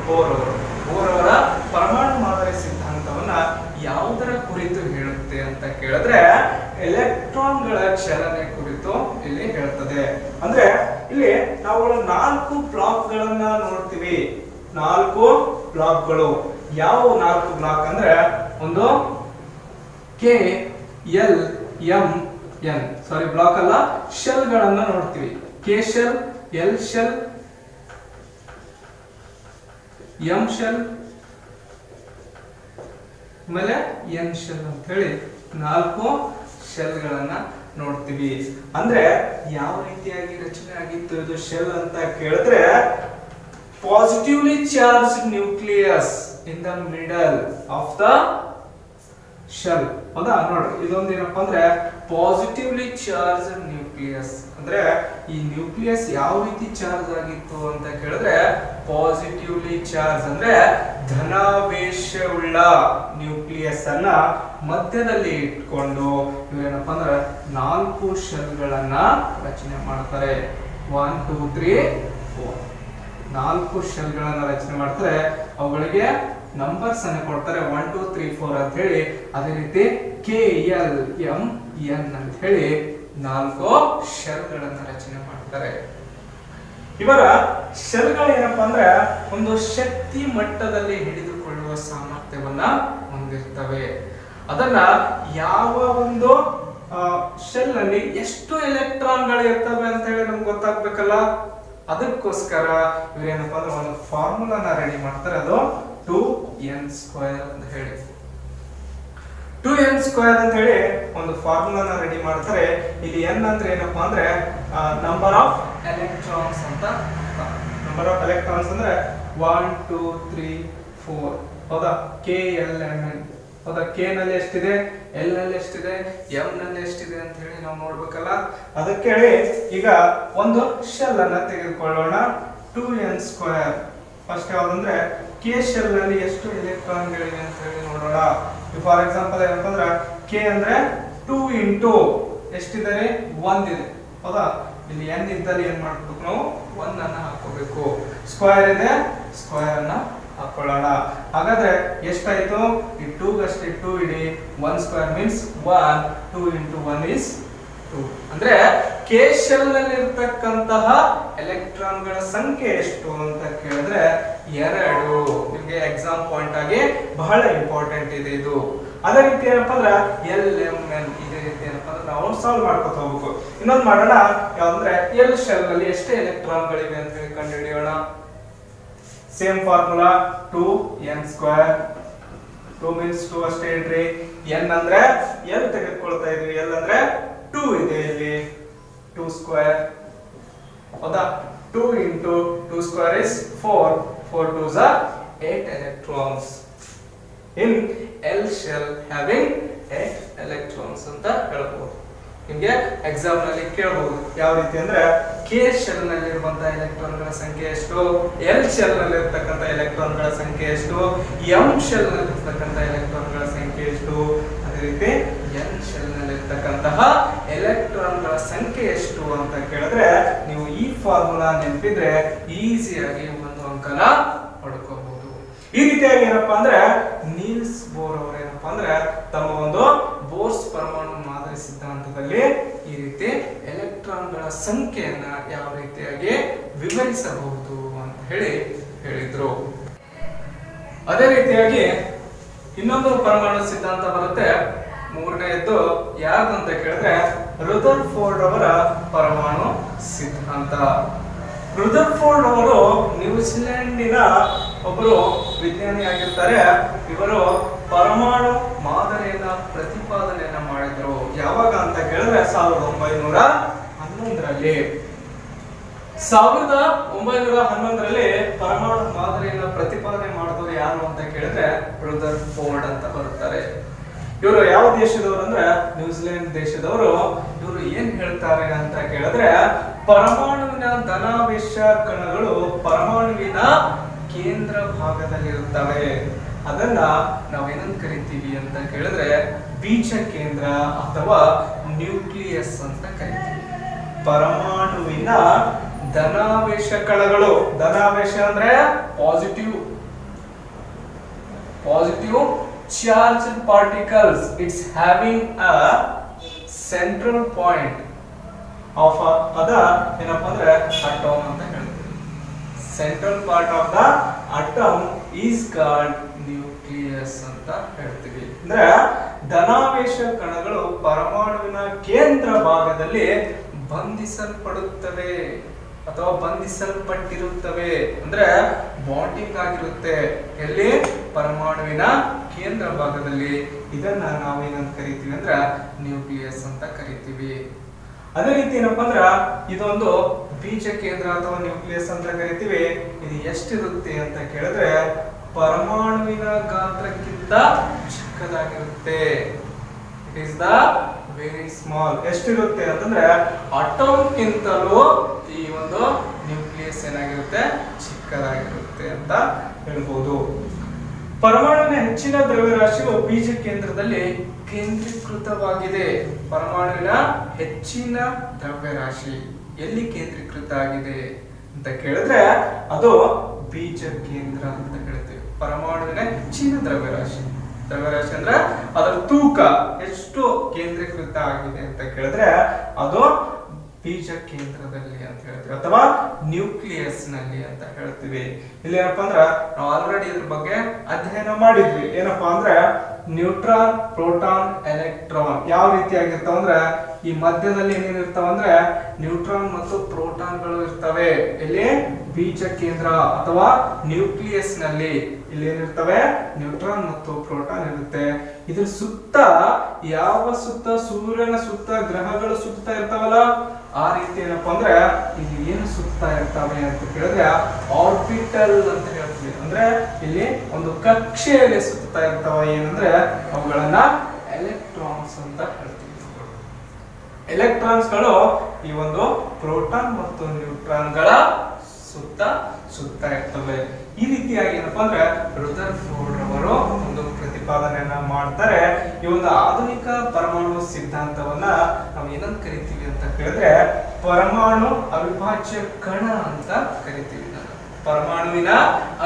ಬೋರ್ ಅವರು. ಬೋರ್ ಅವರ ಪರಮಾಣು ಮಾದರಿ ಸಿದ್ಧಾಂತವನ್ನ ಯಾವುದರ ಕುರಿತು ಹೇಳುತ್ತೆ ಅಂತ ಕೇಳಿದ್ರೆ ಎಲೆಕ್ಟ್ರಾನ್ಗಳ ಚಲನೆ ಕುರಿತು ಇಲ್ಲಿ ಹೇಳ್ತದೆ. ಅಂದ್ರೆ ಇಲ್ಲಿ ನಾವು 4 ಬ್ಲಾಕ್ಗಳನ್ನ ನೋಡ್ತೀವಿ. 4 ಬ್ಲಾಕ್ಗಳು. ಯಾವ 4 ಬ್ಲಾಕ್ ಅಂದ್ರೆ ಒಂದು K L M N, sorry black ಅಲ್ಲ, ಶೆಲ್ ಗಳನ್ನ ನೋಡ್ತೀವಿ. K shell, L shell, M shell, ಆಮೇಲೆ ಎನ್ ಶೆಲ್ ಅಂತ ಹೇಳಿ 4 ಶೆಲ್ ಗಳನ್ನ ನೋಡ್ತೀವಿ. ಅಂದ್ರೆ ಯಾವ ರೀತಿಯಾಗಿ ರಚನೆ ಆಗಿತ್ತು ಇದು ಶೆಲ್ ಅಂತ ಕೇಳಿದ್ರೆ positively charge nucleus in the middle of the shell. ಹೌದಾ? ನೋಡ್ರಿ ಇದೊಂದು ಏನಪ್ಪಾ ಅಂದ್ರೆ ಪಾಸಿಟಿವ್ಲಿ ಚಾರ್ಜ್ ನ್ಯೂಕ್ಲಿಯಸ್. ಅಂದ್ರೆ ಈ ನ್ಯೂಕ್ಲಿಯಸ್ ಯಾವ ರೀತಿ ಚಾರ್ಜ್ ಆಗಿತ್ತು ಅಂತ ಕೇಳಿದ್ರೆ ಪಾಸಿಟಿವ್ಲಿ ಚಾರ್ಜ್ ಅಂದ್ರೆ ಧನಾವೇಶವುಳ್ಳ ನ್ಯೂಕ್ಲಿಯಸ್ ಅನ್ನ ಮಧ್ಯದಲ್ಲಿ ಇಟ್ಕೊಂಡು ಇವೇನಪ್ಪ ಅಂದ್ರೆ 4 ಶೆಲ್ ಗಳನ್ನ ರಚನೆ ಮಾಡ್ತಾರೆ. 1 2 3 4 4 ಶೆಲ್ ಗಳನ್ನ ರಚನೆ ಮಾಡ್ತಾರೆ. ಅವುಗಳಿಗೆ ನಂಬರ್ಸ್ ಅನ್ನು ಕೊಡ್ತಾರೆ 1 2 3 4 ಅಂತ ಹೇಳಿ. ಅದೇ ರೀತಿ ಕೆ ಎಲ್ ಎಂ ಎನ್ ಅಂತ ಹೇಳಿ 4 ಶೆಲ್ ಗಳನ್ನ ರಚನೆ ಮಾಡ್ತಾರೆ. ಇವರ ಶೆಲ್ಗಳು ಏನಪ್ಪಾ ಅಂದ್ರೆ ಒಂದು ಶಕ್ತಿ ಮಟ್ಟದಲ್ಲಿ ಹಿಡಿದುಕೊಳ್ಳುವ ಸಾಮರ್ಥ್ಯವನ್ನ ಹೊಂದಿರ್ತವೆ. ಅದನ್ನ ಯಾವ ಒಂದು ಶೆಲ್ ಅಲ್ಲಿ ಎಷ್ಟು ಎಲೆಕ್ಟ್ರಾನ್ಗಳು ಇರ್ತವೆ ಅಂತ ಹೇಳಿ ನಮ್ಗೆ ಗೊತ್ತಾಗ್ಬೇಕಲ್ಲ. ಅದಕ್ಕೋಸ್ಕರ ಇವ್ರೇನಪ್ಪಾ ಅಂದ್ರೆ ಒಂದು ಫಾರ್ಮುಲಾನ ರೆಡಿ ಮಾಡ್ತಾರೆ. ಅದು 2n² ಅಂತ ಹೇಳಿ 2n² ಅಂತ ಹೇಳಿ ಒಂದು ಫಾರ್ಮುಲಾನ ರೆಡಿ ಮಾಡ್ತಾರೆ. ಇಲ್ಲಿ n ಅಂದ್ರೆ ಏನಪ್ಪಾ ಅಂದ್ರೆ ನಂಬರ್ ಆಫ್ ಎಲೆಕ್ಟ್ರಾನ್ಸ್ ಅಂತ. ನಂಬರ್ ಆಫ್ ಎಲೆಕ್ಟ್ರಾನ್ಸ್ ಅಂದ್ರೆ 1 2 3 4 ಹೌದಾ, KLMN. ಹೌದಾ, ಕೆ ನಲ್ಲಿ ಎಷ್ಟಿದೆ, ಎಲ್ ನಲ್ಲಿ ಎಷ್ಟಿದೆ, ಎಂ ನಲ್ಲಿ ಎಷ್ಟಿದೆ ಅಂತ ಹೇಳಿ ನಾವು ನೋಡ್ಬೇಕಲ್ಲ. ಅದಕ್ಕೆ ಹೇಳಿ ಈಗ ಒಂದು ಶೆಲ್ ಅನ್ನ ತೆಗೆದುಕೊಳ್ಳೋಣ. 2n². ಫಸ್ಟ್ ಯಾವ್ದಂದ್ರೆ ಕೆ ಶೆಲ್ ನಲ್ಲಿ ಎಷ್ಟು ಎಲೆಕ್ಟ್ರಾನ್ಗಳಿವೆ ಅಂತ ಹೇಳಿ ನೋಡೋಣ. ಫಾರ್ ಎಕ್ಸಾಂಪಲ್ ಏನಪ್ಪ ಅಂದ್ರೆ ಕೆ ಅಂದ್ರೆ 2 ಇಂಟು ಎಷ್ಟಿದೆ, 1 ಇದೆ. ಹೌದಾ, ಇಲ್ಲಿ n ಇದ್ದಲ್ಲಿ ಏನ್ ಮಾಡ್ಬೇಕು ನಾವು 1 ಅನ್ನ ಹಾಕೋಬೇಕು. ಸ್ಕ್ವೇರ್ ಇದೆ, ಸ್ಕ್ವೇರ್ ಅನ್ನ ಹಾಕೊಳ್ಳೋಣ. ಹಾಗಾದ್ರೆ ಎಷ್ಟಾಯ್ತು, ಈ 2 ಗಷ್ಟೇ 2 ಇಡಿ, 1 ಸ್ಕ್ವೇರ್ ಮೀನ್ಸ್ 1, 2 ಇಂಟು 1 ಇಸ್ 2. ಅಂದ್ರೆ ಕೆ ಶೆಲ್ ನಲ್ಲಿ ಇರತಕ್ಕಂತಹ ಎಲೆಕ್ಟ್ರಾನ್ಗಳ ಸಂಖ್ಯೆ ಎಷ್ಟು ಅಂತ ಕೇಳಿದ್ರೆ 2. ನಿಮಗೆ ಎಕ್ಸಾಮ್ ಪಾಯಿಂಟ್ ಆಗಿ ಬಹಳ ಇಂಪಾರ್ಟೆಂಟ್ ಇದೆ ಇದು. ಅದೇ ರೀತಿ ಏನಪ್ಪಾ ಅಂದ್ರೆ LMN, ಇದೇ ರೀತಿ ಏನಪ್ಪಾ ಅಂದ್ರೆ ನಾವು ಸಾಲ್ವ್ ಮಾಡ್ಕೊತ ಹೋಗ್ಬೇಕು. ಇನ್ನೊಂದು ಮಾಡೋಣ, ಯಾವಂದ್ರೆ ಎಲ್ ಶೆಲ್ ನಲ್ಲಿ ಎಷ್ಟು ಎಲೆಕ್ಟ್ರಾನ್ಗಳಿವೆ ಅಂತ ಹೇಳಿ ಕಂಡುಹಿಡಿಯೋಣ. Same formula, 2n². 2 ಮೀನ್ಸ್ 2 ಅಷ್ಟೇ ಇಡ್ರಿ. n ಅಂದ್ರೆ ಎಲ್ ತೆಗೆದುಕೊಳ್ತಾ ಇದೀವಿ, ಎಲ್ ಅಂದ್ರೆ 2 ಇದೆ ಇಲ್ಲಿ, 2 ಸ್ಕ್ವೇರ್. ಹೌದಾ, 2 into 2 square is 4. 4 2s are 8 electrons in L shell having 8 electrons ಅಂತ ಹೇಳ್ಬೋದು. ನಿಮಗೆ ಎಕ್ಸಾಮ್ ನಲ್ಲಿ ಕೇಳಬಹುದು. ಯಾವ ರೀತಿ ಅಂದ್ರೆ ಕೆ ಶೆಲ್ ನಲ್ಲಿ ಇರುವಂತಹ ಎಲೆಕ್ಟ್ರಾನ್ಗಳ ಸಂಖ್ಯೆ ಎಷ್ಟು, ಎಲ್ ಶೆಲ್ ನಲ್ಲಿ ಇರತಕ್ಕಂತ ಎಲೆಕ್ಟ್ರಾನ್ಗಳ ಸಂಖ್ಯೆ ಎಷ್ಟು, ಎಂ ಶೆಲ್ ನಲ್ಲಿ ಇರತಕ್ಕಂತ ಎಲೆಕ್ಟ್ರಾನ್ಗಳ ಸಂಖ್ಯೆ ಎಷ್ಟು, ಅದೇ ರೀತಿ ಎನ್ ಶೆಲ್ ನಲ್ಲಿ ಇರತಕ್ಕಂತಹ ಎಲೆಕ್ಟ್ರಾನ್ಗಳ ಸಂಖ್ಯೆ ಎಷ್ಟು ಅಂತ ಕೇಳಿದ್ರೆ ನೀವು ಈ ಫಾರ್ಮುಲಾ ನೆನಪಿದ್ರೆ ಈಸಿಯಾಗಿ ಒಂದು ಅಂಕನ ಪಡ್ಕೋಬಹುದು. ಈ ರೀತಿಯಾಗಿ ಏನಪ್ಪಾ ಅಂದ್ರೆ ನೀಲ್ಸ್ ಬೋರ್ ಅವರು ಏನಪ್ಪಾ ಅಂದ್ರೆ ತಮ್ಮ ಒಂದು ಬೋರ್ಸ್ ಪರಮಾಣು ಮಾದರಿ ಸಿದ್ಧಾಂತದಲ್ಲಿ ಈ ರೀತಿ ಎಲೆಕ್ಟ್ರಾನ್ಗಳ ಸಂಖ್ಯೆಯನ್ನ ಯಾವ ರೀತಿಯಾಗಿ ವಿವರಿಸಬಹುದು ಅಂತ ಹೇಳಿದ್ರು. ಅದೇ ರೀತಿಯಾಗಿ ಇನ್ನೊಂದು ಪರಮಾಣು ಸಿದ್ಧಾಂತ ಬರುತ್ತೆ, ಮೂರನೆಯದ್ದು ಯಾವ್ದು ಅಂತ ಕೇಳಿದ್ರೆ ರುದರ್ಫೋರ್ಡ್ ಅವರ ಪರಮಾಣು ಸಿದ್ಧಾಂತ. ರುದರ್ಫೋರ್ಡ್ ಅವರು ನ್ಯೂಜಿಲೆಂಡಿನ ಒಬ್ಬರು ವಿಜ್ಞಾನಿ ಆಗಿರ್ತಾರೆ. ಇವರು ಪರಮಾಣು ಮಾದರಿಯನ್ನ ಪ್ರತಿಪಾದನೆಯನ್ನ ಮಾಡಿದ್ರು. ಯಾವಾಗ ಅಂತ ಕೇಳಿದ್ರೆ 1911ರಲ್ಲಿ. 1911ರಲ್ಲಿ ಪರಮಾಣು ಮಾದರಿಯನ್ನ ಪ್ರತಿಪಾದನೆ ಮಾಡಿದವರು ಯಾರು ಅಂತ ಕೇಳಿದ್ರೆ ರುದರ್ಫೋರ್ಡ್ ಅಂತ ಬರುತ್ತಾರೆ. ಇವರು ಯಾವ ದೇಶದವರು ಅಂದ್ರೆ ನ್ಯೂಜಿಲೆಂಡ್ ದೇಶದವರು. ಇವರು ಏನ್ ಹೇಳ್ತಾರೆ ಅಂತ ಕೇಳಿದ್ರೆ ಪರಮಾಣುವಿನ ಧನಾವೇಶ ಕಣಗಳು ಪರಮಾಣುವಿನ ಕೇಂದ್ರ ಭಾಗದಲ್ಲಿರುತ್ತವೆ. ಅದನ್ನ ನಾವೇನಂತ ಕರಿತೀವಿ ಅಂತ ಕೇಳಿದ್ರೆ ಬೀಜ ಕೇಂದ್ರ ಅಥವಾ ನ್ಯೂಕ್ಲಿಯಸ್ ಅಂತ ಕರಿತೀವಿ. ಪರಮಾಣುವಿನ ಧನಾವೇಶ ಕಣಗಳು, ಧನಾವೇಶ ಅಂದ್ರೆ positive charged particles, it's having a central point of ಏನಪ್ಪಾ ಅಂದ್ರೆ atom ಅಂತ ಹೇಳ್ತೀವಿ. Central part of the atom is called nucleus ಅಂತ ಹೇಳ್ತೀವಿ. ಅಂದ್ರೆ ಧನಾವೇಶ ಕಣಗಳು ಪರಮಾಣುವಿನ ಕೇಂದ್ರ ಭಾಗದಲ್ಲಿ ಬಂಧಿಸಲ್ಪಡುತ್ತವೆ ಅಥವಾ ಬಂಧಿಸಲ್ಪಟ್ಟಿರುತ್ತವೆ. ಅಂದ್ರೆ ಬಾಂಡಿಂಗ್ ಆಗಿರುತ್ತೆ ಎಲ್ಲಿ, ಪರಮಾಣುವಿನ ಕೇಂದ್ರ ಭಾಗದಲ್ಲಿ. ಇದನ್ನ ನಾವೇನಂತ ಕರಿತೀವಿ ಅಂದ್ರೆ ನ್ಯೂಕ್ಲಿಯಸ್ ಅಂತ ಕರಿತೀವಿ. ಅದೇ ರೀತಿ ಏನಪ್ಪಾ ಅಂದ್ರ ಇದೊಂದು ಬೀಜ ಕೇಂದ್ರ ಅಥವಾ ನ್ಯೂಕ್ಲಿಯಸ್ ಅಂತ ಕರಿತೀವಿ. ಇದು ಎಷ್ಟಿರುತ್ತೆ ಅಂತ ಕೇಳಿದ್ರೆ ಪರಮಾಣುವಿನ ಗಾತ್ರಕ್ಕಿಂತ ಚಿಕ್ಕದಾಗಿರುತ್ತೆ. It is the very small. ಎಷ್ಟಿರುತ್ತೆ ಅಂತಂದ್ರೆ ಅಟೋಮ್ಗಿಂತಲೂ ಈ ಒಂದು ನ್ಯೂಕ್ಲಿಯಸ್ ಏನಾಗಿರುತ್ತೆ, ಚಿಕ್ಕದಾಗಿರುತ್ತೆ ಅಂತ ಹೇಳ್ಬೋದು. ಪರಮಾಣುವಿನ ಹೆಚ್ಚಿನ ದ್ರವ್ಯರಾಶಿಯು ಬೀಜ ಕೇಂದ್ರದಲ್ಲಿ ಕೇಂದ್ರೀಕೃತವಾಗಿದೆ. ಪರಮಾಣುವಿನ ಹೆಚ್ಚಿನ ದ್ರವ್ಯರಾಶಿ ಎಲ್ಲಿ ಕೇಂದ್ರೀಕೃತ ಆಗಿದೆ ಅಂತ ಕೇಳಿದ್ರೆ ಅದು ಬೀಜ ಕೇಂದ್ರ ಅಂತ ಹೇಳ್ತೀವಿ. ಪರಮಾಣುವಿನ ಹೆಚ್ಚಿನ ದ್ರವ್ಯರಾಶಿ ಅಂದ್ರೆ ಅದರ ತೂಕ ಎಷ್ಟು ಕೇಂದ್ರೀಕೃತ ಆಗಿದೆ ಅಂತ ಕೇಳಿದ್ರೆ ಅದು ಬೀಜ ಕೇಂದ್ರದಲ್ಲಿ ಅಂತ ಹೇಳ್ತೀವಿ ಅಥವಾ ನ್ಯೂಕ್ಲಿಯಸ್ ನಲ್ಲಿ ಅಂತ ಹೇಳ್ತೀವಿ. ಇಲ್ಲಿ ಏನಪ್ಪಾ ಅಂದ್ರ ನಾವು ಆಲ್ರೆಡಿ ಇದ್ರ ಬಗ್ಗೆ ಅಧ್ಯಯನ ಮಾಡಿದ್ವಿ. ಏನಪ್ಪಾ ಅಂದ್ರೆ ನ್ಯೂಟ್ರಾನ್, ಪ್ರೋಟಾನ್, ಎಲೆಕ್ಟ್ರಾನ್ ಯಾವ ರೀತಿಯಾಗಿರ್ತಾವ ಅಂದ್ರೆ ಈ ಮಧ್ಯದಲ್ಲಿ ಏನೇನಿರ್ತಾವ ಅಂದ್ರೆ ನ್ಯೂಟ್ರಾನ್ ಮತ್ತು ಪ್ರೋಟಾನ್ಗಳು ಇರ್ತವೆ. ಇಲ್ಲಿ ಬೀಜ ಕೇಂದ್ರ ಅಥವಾ ನ್ಯೂಕ್ಲಿಯಸ್ ನಲ್ಲಿ ಇಲ್ಲಿ ಏನಿರ್ತವೆ, ನ್ಯೂಟ್ರಾನ್ ಮತ್ತು ಪ್ರೋಟಾನ್ ಇರುತ್ತೆ. ಇದ್ರ ಸುತ್ತ ಯಾವ ಸುತ್ತ, ಸೂರ್ಯನ ಸುತ್ತ, ಗ್ರಹಗಳು ಸುತ್ತ ಇರ್ತಾವಲ್ಲ ಆ ರೀತಿ ಏನಪ್ಪಾ ಅಂದ್ರೆ ಇಲ್ಲಿ ಏನು ಸುತ್ತ ಇರ್ತವೆ ಅಂತ ಕೇಳಿದ್ರೆ ಆರ್ಬಿಟಲ್ ಅಂತ ಹೇಳ್ತೀವಿ. ಅಂದ್ರೆ ಇಲ್ಲಿ ಒಂದು ಕಕ್ಷೆಯಲ್ಲಿ ಸುತ್ತಾ ಇರ್ತಾವ ಏನಂದ್ರೆ ಅವುಗಳನ್ನ ಎಲೆಕ್ಟ್ರಾನ್ಸ್ ಅಂತ ಹೇಳ್ತೀವಿ. ಎಲೆಕ್ಟ್ರಾನ್ಸ್ಗಳು ಈ ಒಂದು ಪ್ರೋಟಾನ್ ಮತ್ತು ನ್ಯೂಟ್ರಾನ್ಗಳ ಸುತ್ತ ಇರ್ತವೆ. ಈ ರೀತಿಯಾಗಿ ಏನಪ್ಪಾ ಅಂದ್ರೆ ರುದರ್ಫೋರ್ಡ್ ಅವರು ಒಂದು ಪ್ರತಿಪಾದನೆಯನ್ನ ಮಾಡ್ತಾರೆ. ಈ ಒಂದು ಆಧುನಿಕ ಪರಮಾಣು ಸಿದ್ಧಾಂತವನ್ನ ನಾವು ಏನಂತ ಕರಿತೀವಿ ಅಂತ ಕೇಳಿದ್ರೆ ಪರಮಾಣು ಅವಿಭಾಜ್ಯ ಕಣ ಅಂತ ಕರಿತೀವಿ. ಪರಮಾಣುವಿನ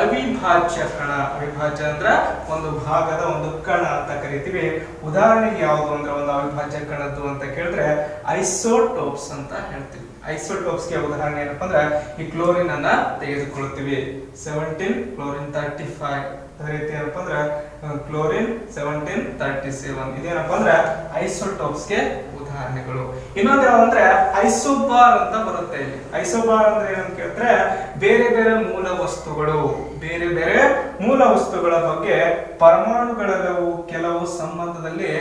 ಅವಿಭಾಜ್ಯ ಕಣ, ಅವಿಭಾಜ್ಯ ಅಂದ್ರೆ ಒಂದು ಭಾಗದ ಒಂದು ಕಣ ಅಂತ ಕರಿತೀವಿ. ಉದಾಹರಣೆಗೆ ಯಾವುದು ಅಂದ್ರೆ ಒಂದು ಅವಿಭಾಜ್ಯ ಕಣದ್ದು ಅಂತ ಕೇಳಿದ್ರೆ ಐಸೋಟೋಪ್ಸ್ ಅಂತ ಹೇಳ್ತೀವಿ. ಐಸೋಟೋಪ್ಸ್ ಗೆ ಉದಾಹರಣೆ ಏನಪ್ಪಾ ಅಂದ್ರೆ ಈ ಕ್ಲೋರಿನ್ ಅನ್ನ ತೆಗೆದುಕೊಳ್ತೀವಿ. 17 ಕ್ಲೋರಿನ್ 35, ಅದೇ ರೀತಿ ಏನಪ್ಪಾ ಅಂದ್ರೆ ಕ್ಲೋರಿನ್ 1737. ಇದೇನಪ್ಪಾ ಅಂದ್ರೆ ಐಸೋಟೋಪ್ಸ್ ಗೆ ಉದಾಹರಣೆಗಳು. ಇನ್ನೊಂದು ಯಾವ ಅಂದ್ರೆ ಐಸೋಬಾರ್ ಅಂತ ಬರುತ್ತೆ. ಇಲ್ಲಿ ಐಸೋಬಾರ್ ಅಂದ್ರೆ ಏನಂತ ಕೇಳಿದ್ರೆ ಬೇರೆ ಬೇರೆ ಮೂಲ ವಸ್ತುಗಳ ಬಗ್ಗೆ ಪರಮಾಣುಗಳೆಲ್ಲವೂ ಕೆಲವು ಸಂಬಂಧದಲ್ಲಿ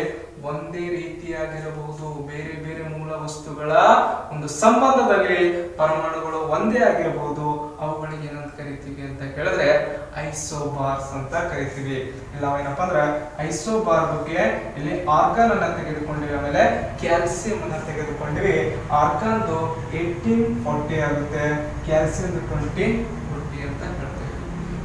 ಒಂದೇ ರೀತಿಯಾಗಿರಬಹುದು. ಬೇರೆ ಬೇರೆ ಮೂಲ ವಸ್ತುಗಳ ಒಂದು ಸಂಬಂಧದಲ್ಲಿ ಪರಮಾಣುಗಳು ಒಂದೇ ಆಗಿರಬಹುದು. ಅವುಗಳಿಗೆ ಏನಂತ ಕರಿತೀವಿ ಅಂತ ಕೇಳಿದ್ರೆ ಐಸೋಬಾರ್ಸ್ ಅಂತ ಕರಿತೀವಿ. ಇಲ್ಲ ಏನಪ್ಪಾ ಅಂದ್ರೆ ಐಸೋಬಾರ್ ಬಗ್ಗೆ ಇಲ್ಲಿ ಆರ್ಗಾನ್ ಅನ್ನ ತೆಗೆದುಕೊಂಡಿವಿ, ಆಮೇಲೆ ಕ್ಯಾಲ್ಸಿಯಂ ಅನ್ನ ತೆಗೆದುಕೊಂಡಿವಿ. ಆರ್ಗಾನ್ದು 1840 ಆಗುತ್ತೆ, ಕ್ಯಾಲ್ಸಿಯಂ 2040 ಅಂತ ಹೇಳ್ತೀವಿ.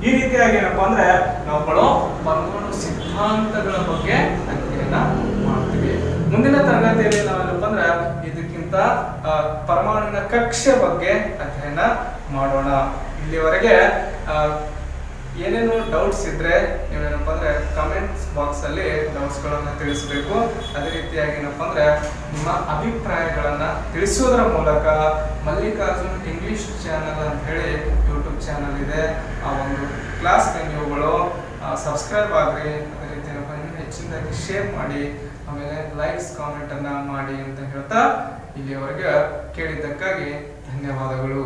ಈ ರೀತಿಯಾಗಿ ಏನಪ್ಪಾ ಅಂದ್ರೆ ನಾವುಗಳು ಪರಮಾಣು ಸಿದ್ಧಾಂತಗಳ ಬಗ್ಗೆ ಅಧ್ಯಯನ ಮಾಡ್ತೀವಿ. ಮುಂದಿನ ತರಗತಿಯಲ್ಲಿ ನಾವೇನಪ್ಪ ಅಂದ್ರೆ ಇದಕ್ಕಿಂತ ಪರಮಾಣುವಿನ ಕಕ್ಷೆ ಬಗ್ಗೆ ಅಧ್ಯಯನ ಮಾಡೋಣ. ಇಲ್ಲಿವರೆಗೆ ಏನೇನು ಡೌಟ್ಸ್ ಇದ್ರೆ ನೀವೇನಪ್ಪ ಅಂದ್ರೆ ಕಮೆಂಟ್ಸ್ ಬಾಕ್ಸ್ ಅಲ್ಲಿ ಡೌಟ್ಸ್ ಗಳನ್ನ ತಿಳಿಸಬೇಕು. ಅದೇ ರೀತಿಯಾಗಿ ಏನಪ್ಪಾ ಅಂದ್ರೆ ನಿಮ್ಮ ಅಭಿಪ್ರಾಯಗಳನ್ನ ತಿಳಿಸುವುದರ ಮೂಲಕ ಮಲ್ಲಿಕಾರ್ಜುನ್ ಇಂಗ್ಲಿಷ್ ಚಾನಲ್ ಅಂತ ಹೇಳಿ ಯೂಟ್ಯೂಬ್ ಚಾನಲ್ ಇದೆ, ಆ ಒಂದು ಕ್ಲಾಸ್ಗೆ ನೀವುಗಳು ಸಬ್ಸ್ಕ್ರೈಬ್ ಆಗ್ರಿ. ಅದೇ ರೀತಿ ಏನಪ್ಪಾ ಇನ್ನೂ ಹೆಚ್ಚಿನದಾಗಿ ಶೇರ್ ಮಾಡಿ, ಆಮೇಲೆ ಲೈಕ್ಸ್ ಕಾಮೆಂಟ್ ಅನ್ನ ಮಾಡಿ ಅಂತ ಹೇಳ್ತಾ ಇಲ್ಲಿಯವರೆಗೆ ಕೇಳಿದ್ದಕ್ಕಾಗಿ ಧನ್ಯವಾದಗಳು.